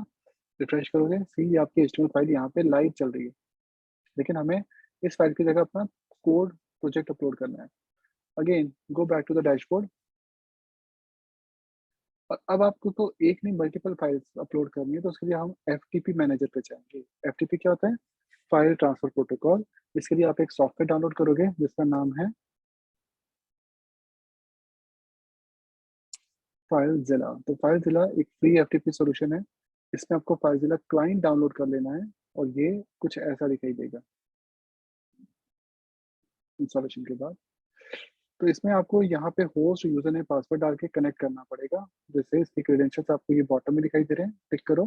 [SPEAKER 1] रिफ्रेश करोगे, सी आपकी HTML फाइल यहाँ पे लाइव चल रही है, लेकिन हमें इस फाइल की जगह अपना कोड प्रोजेक्ट अपलोड करना है। Again go back to the dashboard, और अब आपको तो एक नहीं मल्टीपल फाइल्स अपलोड करनी है, तो उसके लिए हम FTP मैनेजर पे जाएंगे। FTP क्या होता है? File transfer protocol. इसके लिए आप एक सॉफ्टवेयर डाउनलोड करोगे जिसका नाम है फाइलजिला। तो फाइलजिला एक फ्री FTP सॉल्यूशन है। इसमें आपको फाइलजिला क्लाइंट डाउनलोड कर लेना है, और ये कुछ ऐसा दिखाई देगा इंस्टॉलेशन के बाद। तो इसमें आपको यहाँ पे होस्ट यूजर ने पासवर्ड डाल के कनेक्ट करना पड़ेगा। जैसे इसके क्रेडेंशियल्स आपको ये बॉटम में दिखाई दे रहे हैं, टिक करो।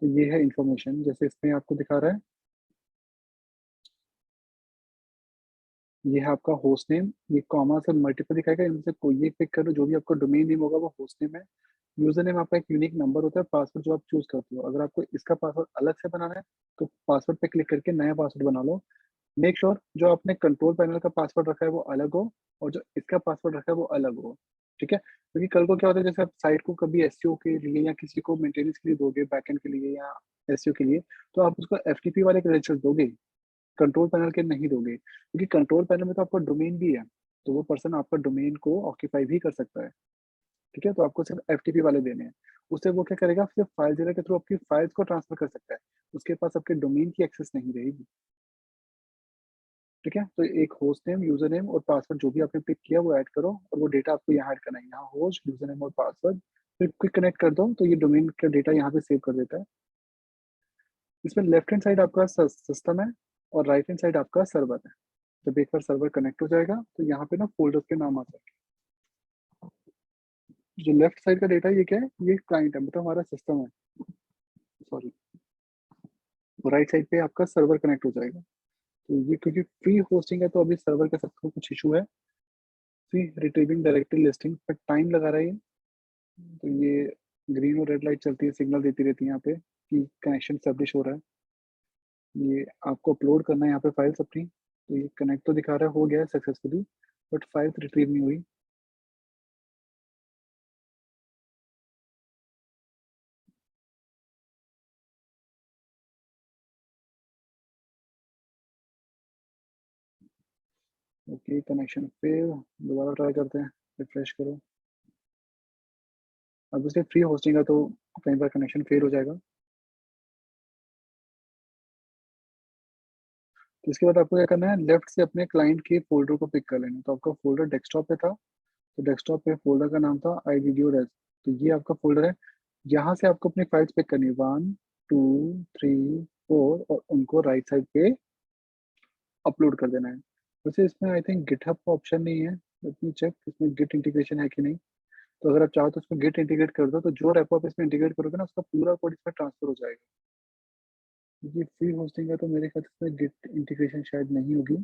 [SPEAKER 1] तो ये है इन्फॉर्मेशन, जैसे इसमें आपको दिखा रहा है, ये है आपका होस्ट नेम, ये कॉमा से मल्टीपल दिखाएगा, इनमें से कोई एक पिक करो, जो भी आपका डोमेन नेम होगा वो होस्ट नेम है। यूजर नेम आपका एक यूनिक नंबर होता है, पासवर्ड जो आप चूज करते हो। अगर आपको इसका पासवर्ड अलग से बनाना है तो पासवर्ड पे क्लिक करके नया पासवर्ड बना लो। मेक श्योर जो आपने कंट्रोल पैनल का पासवर्ड रखा है वो अलग हो, और जो इसका पासवर्ड रखा है वो अलग हो। ठीक है, क्योंकि कल को क्या होता है, जैसे आप साइट को कभी SEO के लिए या किसी को मेंटेनेंस के लिए दोगे, बैकएंड के लिए या SEO के लिए, तो आप उसको FTP वाले क्रेडेंशियल दोगे, कंट्रोल पैनल के नहीं दोगे, क्योंकि कंट्रोल पैनल में तो आपका डोमेन भी है, तो वो पर्सन आपका डोमेन को ऑक्यूपाई भी कर सकता है। ठीक है, तो आपको सिर्फ FTP वाले देने हैं। उससे वो क्या करेगा, सिर्फ फाइल के थ्रू आपकी फाइल्स को ट्रांसफर कर सकता है, उसके पास आपके डोमेन की एक्सेस नहीं रहेगी। ठीक है, तो एक होस्ट नेम, यूजर नेम और पासवर्ड जो भी आपने पिक किया वो ऐड करो, और वो डेटा आपको यहाँ ऐड करना है, यहाँ होस्ट यूजर नेम और पासवर्ड। फिर क्विक कनेक्ट कर दो, तो ये डोमेन का डेटा यहाँ पे सेव कर देता है। इसमें लेफ्ट हैंड साइड आपका सिस्टम है, और राइट हैंड साइड आपका सर्वर है। जब एक बार सर्वर कनेक्ट हो जाएगा तो यहाँ पे ना फोल्डर्स के नाम आते हैं। जो लेफ्ट साइड का डेटा ये क्या है, ये क्लाइंट है, मतलब हमारा सिस्टम है, सॉरी। राइट साइड पे आपका सर्वर कनेक्ट हो जाएगा। तो ये क्योंकि फ्री होस्टिंग है, तो अभी सर्वर के साथ कुछ इशू है। फ्री रिट्रीविंग डायरेक्टरी लिस्टिंग पर टाइम लगा रहा है ये। तो ये ग्रीन और रेड लाइट चलती है, सिग्नल देती रहती है यहाँ पे कि कनेक्शन स्टैब्लिश हो रहा है। ये आपको अपलोड करना है यहाँ पे फाइल्स अपनी। तो ये कनेक्ट तो दिखा रहा है हो गया है सक्सेसफुली, बट फाइल्स रिट्रीव नहीं हुई। ओके, कनेक्शन फेल, दोबारा ट्राई करते हैं, रिफ्रेश करो। अब इसलिए फ्री होस्टिंग है तो कई बार कनेक्शन फेल हो जाएगा। तो इसके बाद आपको क्या करना है, लेफ्ट से अपने क्लाइंट के फोल्डर को पिक कर लेना है। तो आपका फोल्डर डेस्कटॉप पे था, तो डेस्कटॉप पे फोल्डर का नाम था iVideoRes। तो ये आपका फोल्डर है। यहाँ से आपको अपनी फाइल्स पिक करनी है, 1 2 3 4, और उनको राइट साइड पे अपलोड कर देना है। वैसे इसमें आई थिंक गिटहब का ऑप्शन नहीं है, लेट मी चेक इसमें गिट इंटीग्रेशन है कि नहीं। तो अगर आप चाहो तो इसमें गिट इंटीग्रेट कर दो, तो जो रेपो आप इसमें इंटीग्रेट करोगे ना, उसका पूरा कोड इसमें ट्रांसफर हो जाएगा। ये फ्री होस्टिंग है तो मेरे ख्याल से इसमें गिट इंटीग्रेशन शायद नहीं होगी।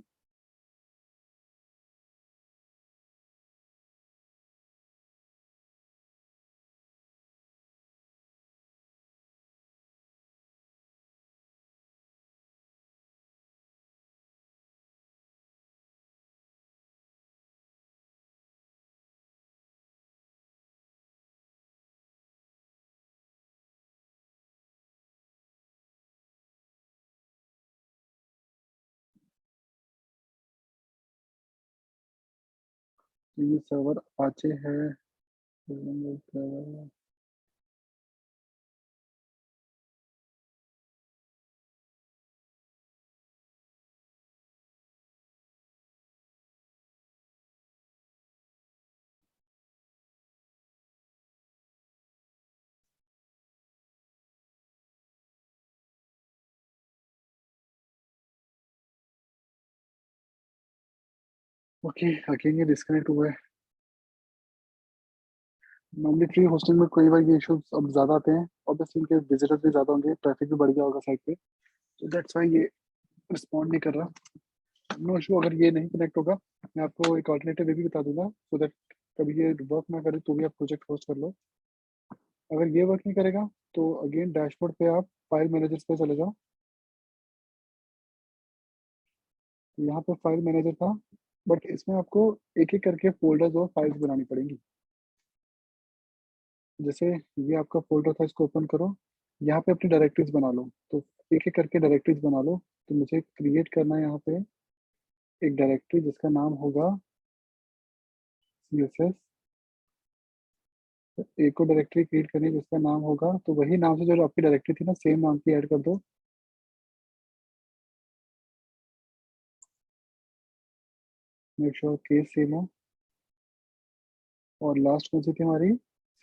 [SPEAKER 1] तो ये सर्वर अपाचे है। ओके, अगेन ये डिस्कनेक्ट हुआ है। नॉर्मली फ्री होस्टिंग में कई बार ये इश्यूज अब ज्यादा आते हैं, ऑब्वियसली इनके विजिटर्स भी ज्यादा होंगे, ट्रैफिक भी बढ़ गया होगा साइट पे, तो दैट्स व्हाई ये रिस्पॉन्ड नहीं कर रहा। नो इशू, अगर ये नहीं कनेक्ट होगा मैं आपको एक ऑल्टरनेटिव वे भी बता दूंगा, सो दैट कभी ये वर्क ना करे तो भी आप प्रोजेक्ट होस्ट कर लो। अगर ये वर्क नहीं करेगा तो अगेन डैशबोर्ड पे आप फाइल मैनेजर्स पे चले जाओ। यहाँ पे फाइल मैनेजर था, बट इसमें आपको एक एक करके फोल्डर्स और फाइल्स बनानी पड़ेंगी। जैसे ये आपका फोल्डर था, इसको ओपन करो। यहाँ पे अपनी डायरेक्टरीज बना लो, तो एक एक करके डायरेक्टरीज बना लो। तो मुझे क्रिएट करना है यहाँ पे एक डायरेक्टरी जिसका नाम होगा CSS। एक को डायरेक्टरी क्रिएट करनी है जिसका नाम होगा, तो वही नाम से जो आपकी डायरेक्टरी थी ना, सेम नाम की ऐड कर दो। मेक श्योर केस सेम हो। और लास्ट कौन सी थी हमारी?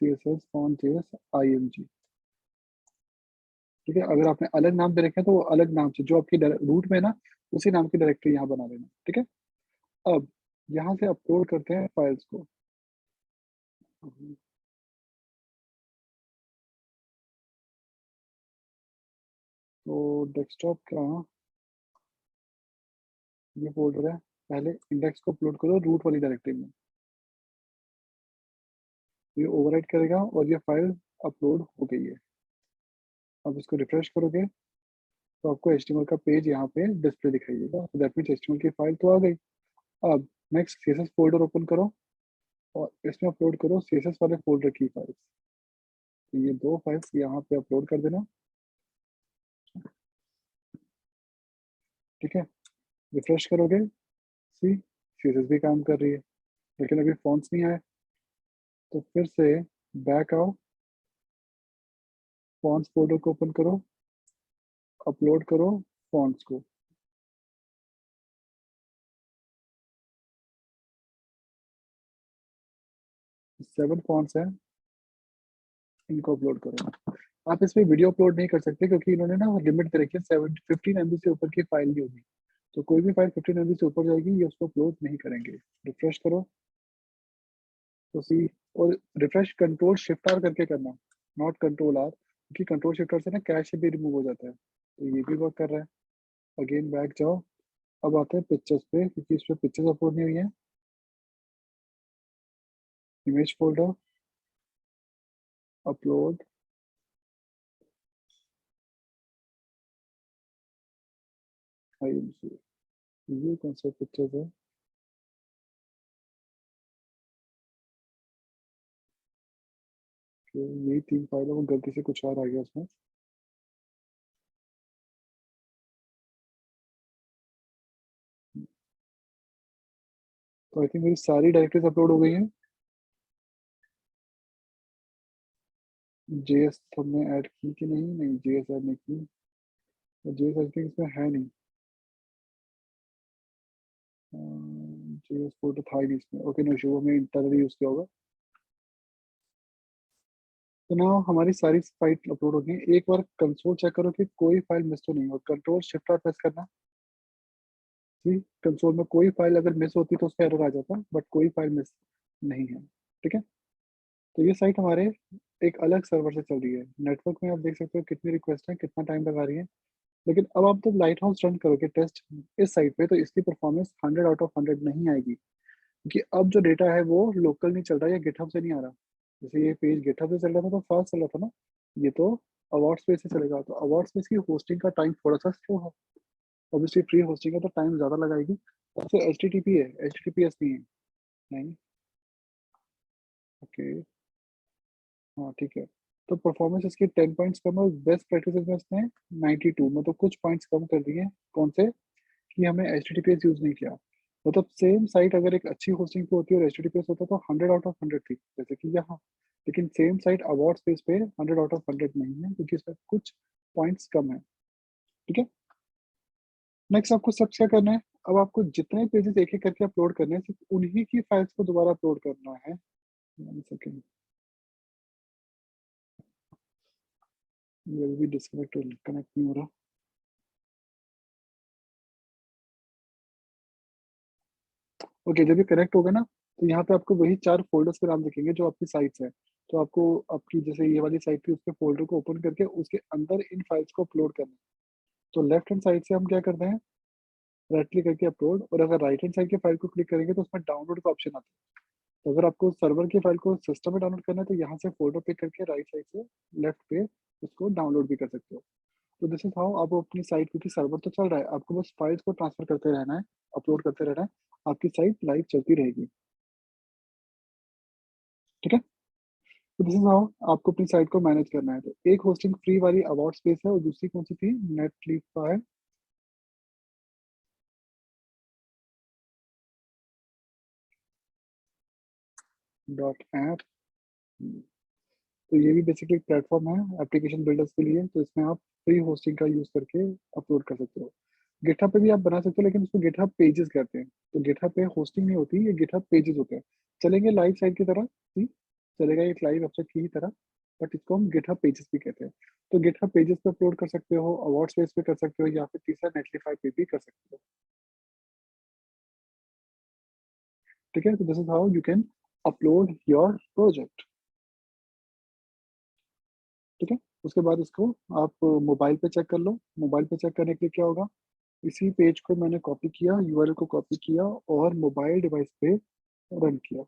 [SPEAKER 1] CSS font.js img। ठीक है, अगर आपने अलग नाम दे रखे हैं तो वो अलग नाम से जो आपकी रूट में है ना, उसी नाम की डायरेक्टरी यहाँ बना लेना। ठीक है, अब यहाँ से अपलोड करते हैं फाइल्स को। तो डेस्कटॉप का ये फोल्डर है, पहले इंडेक्स को अपलोड करो रूट वाली डायरेक्टरी में। ये ओवरराइट करेगा और ये फाइल अपलोड हो गई है। अब इसको रिफ्रेश करोगे तो आपको HTML का पेज यहाँ पे डिस्प्ले दिखाइएगा, तो दैट मीन्स HTML की फाइल तो आ गई। अब नेक्स्ट CSS फोल्डर ओपन करो और इसमें अपलोड करो CSS वाले फोल्डर की फाइल्स। तो ये दो फाइल्स यहाँ पे अपलोड कर देना। ठीक है, रिफ्रेश करोगे, सी CSS भी काम कर रही है, लेकिन अभी फॉन्ट्स नहीं आए। तो फिर से बैक आओ, फॉन्ट्स फोल्डर को ओपन करो, अपलोड करो फॉन्ट्स को। 7 फॉन्ट्स हैं, इनको अपलोड करो। आप इसमें वीडियो अपलोड नहीं कर सकते क्योंकि इन्होंने ना लिमिट दे रखी है, 15 MB से ऊपर की फाइल नहीं होगी। तो कोई भी फाइल 15 MB से ऊपर जाएगी, ये उसको अपलोड नहीं करेंगे। रिफ्रेश करो तो सी, और रिफ्रेश कंट्रोल शिफ्ट आर करके करना, नॉट कंट्रोल आर, क्योंकि कंट्रोल शिफ्ट आर से ना कैश भी रिमूव हो जाता है। तो ये भी वर्क कर रहा है। अगेन बैक जाओ। अब आते हैं पिक्चर्स पे, क्योंकि इस पे पिक्चर्स अपलोड नहीं हुई है। Image folder, upload, IMG। ये कौन सा पिक्चर्स है? कि यही 3 फाइल है, वो गलती से कुछ और आ गया उसमें। तो आई थिंक मेरी सारी डायरेक्टरीज अपलोड हो गई हैं। JS हमने ऐड की कि नहीं? नहीं, JS ऐड नहीं की। JS आई थिंक इसमें है नहीं। JS फोल्डर था ही नहीं इसमें। ओके, नो इशू, हमने इंटरनली यूज किया होगा। तो ना हमारी सारी फाइल अपलोड हो गई। एक बार कंसोल चेक करो कि कोई फाइल मिस तो नहीं हो। कंट्रोल शिफ्ट और प्रेस करना। ठीक, कंसोल में कोई फाइल अगर मिस होती तो उसका एरर आ जाता, बट कोई फाइल मिस नहीं है। ठीक है, तो ये साइट हमारे एक अलग सर्वर से चल रही है। नेटवर्क में आप देख सकते हो कितनी रिक्वेस्ट है, कितना टाइम लगा रही है। लेकिन अब आप जब लाइट हाउस रन करोगे टेस्ट इस साइट पे, तो इसकी परफॉर्मेंस 100 आउट ऑफ 100 नहीं आएगी, क्योंकि अब जो डेटा है वो लोकल नहीं चल रहा है या गिटहब से नहीं आ रहा। जैसे ये पेज गिटहब से चल रहा था तो फास्ट चल रहा था ना, ये तो अवार्ड स्पेस से चलेगा। तो अवार्ड स्पेस की होस्टिंग का टाइम थोड़ा सा स्लो है। ऑब्वियसली फ्री होस्टिंग है तो टाइम ज़्यादा लगाएगी। तो HTTP है, HTTPS नहीं है। नहीं, ओके, हाँ ठीक है। तो परफॉर्मेंस इसकी 10 पॉइंट्स कम है, और बेस्ट प्रैक्टिस में इसने 92, मतलब कुछ पॉइंट्स कम कर दिए। कौन से? कि हमें HTTPS यूज नहीं किया। मतलब सेम साइट अगर एक अच्छी होस्टिंग पे होती और HTTPS होता तो 100 आउट ऑफ 100 थी, जैसे कि यहाँ। लेकिन सेम साइट अवार्ड स्पेस पे 100 आउट ऑफ 100 नहीं है, क्योंकि इसमें कुछ पॉइंट्स कम है। ठीक है, नेक्स्ट आपको सबसे क्या करना है? अब आपको जितने पेजेस एक एक करके अपलोड करने हैं, सिर्फ उन्हीं की फाइल्स को दोबारा अपलोड करना है। 1 सेकेंड, ये भी डिस्कनेक्ट कनेक्ट नहीं हो रहा। ओके, जब ये कनेक्ट होगा ना, तो यहाँ पे आपको वही 4 फोल्डर्स के नाम दिखेंगे जो आपकी साइट्स है। तो आपको आपकी जैसे ये वाली साइट थी, उसके फोल्डर को ओपन करके उसके अंदर इन फाइल्स को अपलोड करना है। तो लेफ्ट हैंड साइड से हम क्या करते हैं? राइट क्लिक करके अपलोड, और अगर राइट हैंड साइड की फाइल को क्लिक करेंगे तो उसमें डाउनलोड का ऑप्शन आता है। तो अगर आपको सर्वर की फाइल को सिस्टम में डाउनलोड करना है, तो यहाँ से फोल्डर पिक करके राइट साइड से लेफ्ट पे उसको डाउनलोड भी कर सकते हो। तो दिस इज हाउ आप अपनी साइट, क्योंकि सर्वर तो चल रहा है, आपको बस फाइल्स को ट्रांसफर करते रहना है, अपलोड करते रहना है, आपकी साइट लाइव चलती रहेगी। ठीक है, तो दिस इज हाउ आपको अपनी साइट को मैनेज करना है। तो एक होस्टिंग फ्री वाली अबाउट स्पेस है और दूसरी कौन सी थी, नेटलिफाई डॉट ऐप। तो ये भी बेसिकली प्लेटफॉर्म है एप्लीकेशन बिल्डर्स के लिए, तो इसमें आप फ्री होस्टिंग का यूज करके अपलोड कर सकते हो। गिटहब पे भी आप बना सकते हो, लेकिन उसको गिटहब पेजेस कहते हैं। तो गिटहब पे होस्टिंग नहीं होती, ये गिटहब पेजेस होते हैं। चलेंगे लाइव साइट की तरह, जी चलेगा एक लाइव वेबसाइट की ही तरह, बट इसको हम गिटहब पेजेस भी कहते हैं। तो गिटहब पेजेस पे अपलोड कर सकते हो, अवार्ड स्पेस पे कर सकते हो, या फिर तीसरा नेटलीफाई पे भी कर सकते हो। ठीक है, तो this is how you can upload your project. ठीक है, उसके बाद इसको आप मोबाइल पे चेक कर लो। मोबाइल पे चेक करने के लिए क्या होगा, इसी पेज को मैंने कॉपी किया, यूआरएल को कॉपी किया और मोबाइल डिवाइस पे रन किया।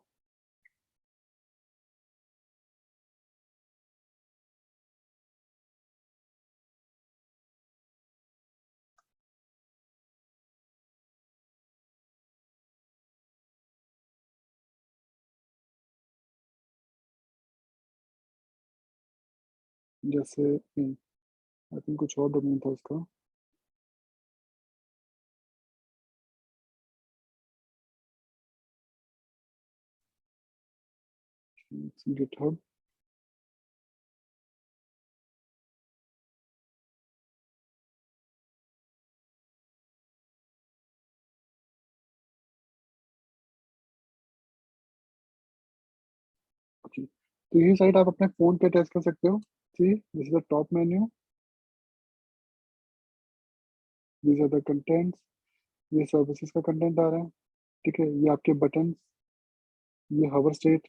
[SPEAKER 1] जैसे आई थिंक कुछ और डोमेन था उसका, गिटहब। ओके, तो ये साइट आप अपने फोन पे टेस्ट कर सकते हो। See this is the top menu, these are the contents, ये सर्विसेज का कंटेंट आ रहा है। ठीक है, ये आपके बटन, ये हवर स्टेट,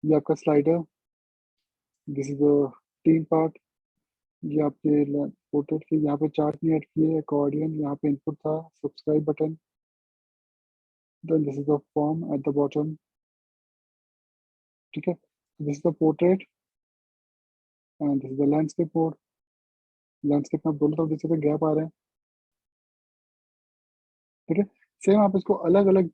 [SPEAKER 1] ये आपका slider, this is the team part, ये आपके पोर्ट्रेट के यहाँ पे चार्ट नहीं ऐड किए, अकॉर्डियन यहाँ पे इनपुट था, subscribe button, then this is the form at the bottom. ठीक है, this is the portrait and this is the landscape mode. Landscape में बोल रहा हूँ, जैसे गैप आ रहे हैं। ठीक है, सेम आप इसको अलग अलग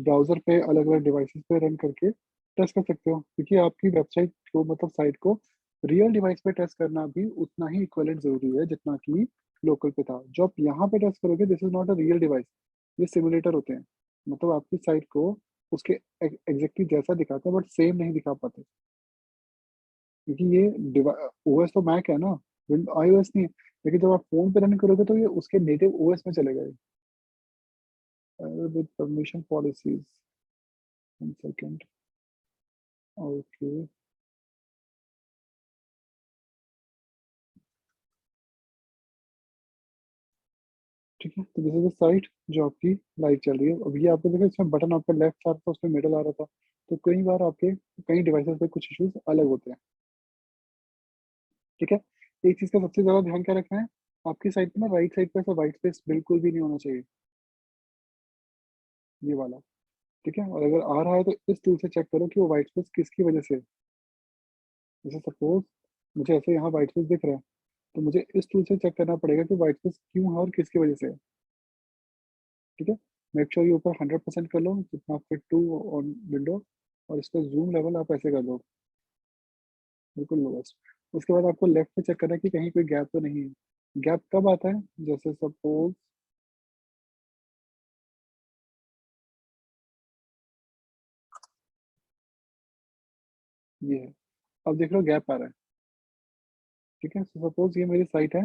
[SPEAKER 1] ब्राउजर पे अलग अलग डिवाइसेस पे रन करके टेस्ट कर सकते हो, क्योंकि आपकी वेबसाइट को मतलब साइट को रियल डिवाइस पे टेस्ट करना भी उतना ही इक्वलेंट जरूरी है जितना कि लोकल पे था। जो आप यहाँ पे टेस्ट करोगे, this is not a real device, ये सिमुलेटर होते हैं। मतलब आपकी साइट को उसके एग्जैक्टली जैसा दिखाते हैं, बट सेम नहीं दिखा पाते, क्योंकि ये ओएस तो मैक है ना, आईओएस नहीं है। लेकिन जब आप फोन पे रन करोगे तो ये उसके नेटिव ओएस में चलेगा। With permission policies, 1 second. Okay, ठीक है, तो दिस इज द साइट जो आपकी लाइव चल रही है। अब ये आपको देखो, इसमें बटन आपका लेफ्ट आ रहा था, उसमें मिडल आ रहा था। तो कई बार आपके कई डिवाइसेस पे कुछ इश्यूज अलग होते हैं। ठीक है, एक चीज का सबसे ज्यादा ध्यान क्या रखना है, आपकी साइट पे ना राइट साइड पे ऐसा व्हाइट स्पेस बिल्कुल भी नहीं होना चाहिए, ये वाला। ठीक है, और अगर आ रहा है तो इस टूल से चेक करो कि वो व्हाइट स्पेस किसकी वजह से है। जैसे सपोज मुझे ऐसे यहाँ व्हाइट स्पेस दिख रहा है, तो मुझे इस टूल से चेक करना पड़ेगा कि व्हाइट स्पेस क्यों है और किसकी वजह से है। ठीक है, मेक श्योर ये ऊपर 100% कर लो जितना फिट टू ऑन विंडो, और इसका जूम लेवल आप ऐसे कर दो बिल्कुल लोएस्ट। उसके बाद आपको लेफ्ट पे चेक करना है कि कहीं कोई गैप तो नहीं है। गैप कब आता है, जैसे सपोज ये है, अब देख लो गैप आ रहा है। ठीक है, सपोज ये मेरी साइट है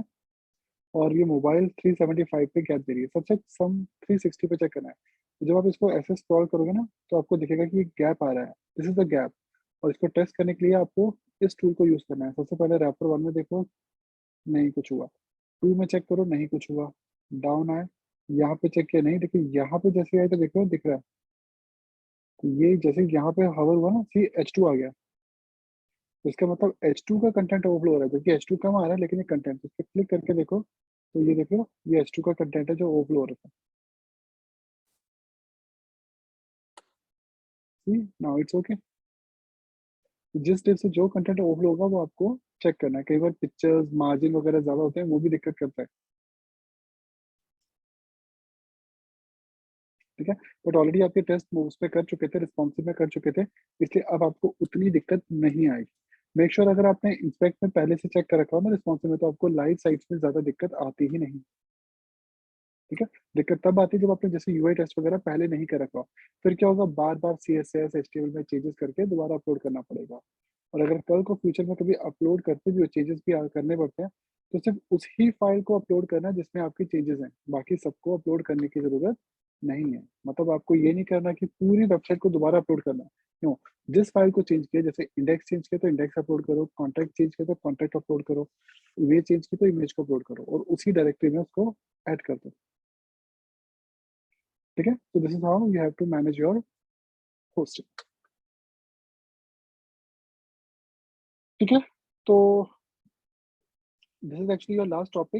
[SPEAKER 1] और ये मोबाइल 375 पे गैप दे रही है, सबसे सम 360 पे चेक करना है। तो जब आप इसको ऐसे स्क्रॉल करोगे ना, तो आपको दिखेगा कि ये गैप आ रहा है, दिस इज द गैप। और इसको टेस्ट करने के लिए आपको इस टूल को यूज करना है। सबसे पहले रैपर वन में देखो, नहीं कुछ हुआ। टू में चेक करो, नहीं कुछ हुआ। डाउन आए, यहाँ पे चेक किया, नहीं, देखिए यहाँ पे जैसे आए तो देखो दिख रहा है। तो ये जैसे यहाँ पे हवर हुआ ना, सी H2 आ गया, तो इसका मतलब H2 का कंटेंट ओवरफ्लो हो रहा है, जबकि H2 कम आ रहा है लेकिन ये कंटेंट, इस पर क्लिक करके देखो तो ये देखो, ये H2 का कंटेंट है जो ओवरफ्लो हो रहा है। Now it's okay. जिस टाइप से जो कंटेंट ओवरफ्लो होगा वो आपको चेक करना है। कई बार पिक्चर्स मार्जिन वगैरह ज्यादा होते हैं, वो भी दिक्कत करता है। ठीक है? बट ऑलरेडी आपके टेस्ट उस पे कर चुके थे, रिस्पॉन्सिव में कर चुके थे, इसलिए अब आपको उतनी दिक्कत नहीं आएगी। मेक श्योर अगर आपने इंस्पेक्ट में पहले से चेक कर रखा हो ना रिस्पॉन्सिव में, तो आपको लाइव साइट्स में ज़्यादा दिक्कत आती ही नहीं। ठीक है? दिक्कत तब आती है जब आपने जैसे यूआई टेस्ट वगैरह पहले नहीं कर रखा हो। फिर क्या होगा, बार-बार सीएसएस, एचटीएमएल में चेंजेस करके दोबारा अपलोड करना पड़ेगा। और अगर कल को फ्यूचर में कभी अपलोड करते भी हो, चेंजेस भी करने पड़ते हैं, तो सिर्फ उस ही फाइल को अपलोड करना है जिसमें आपके चेंजेस हैं, बाकी सबको अपलोड करने की ज़रूरत नहीं है। मतलब आपको ये नहीं करना कि पूरी वेबसाइट को दोबारा अपलोड करना है। क्यों? जिस फाइल को चेंज किया, जैसे इंडेक्स चेंज किया तो इंडेक्स अपलोड करो, कॉन्टैक्ट चेंज किया तो कॉन्टैक्ट अपलोड करो, इमेज चेंज की तो इमेज को अपलोड करो और उसी डायरेक्टरी में उसको ऐड कर दो। ठीक है? So this is how you have to manage your hosting. ठीक है? तो this is actually your last topic.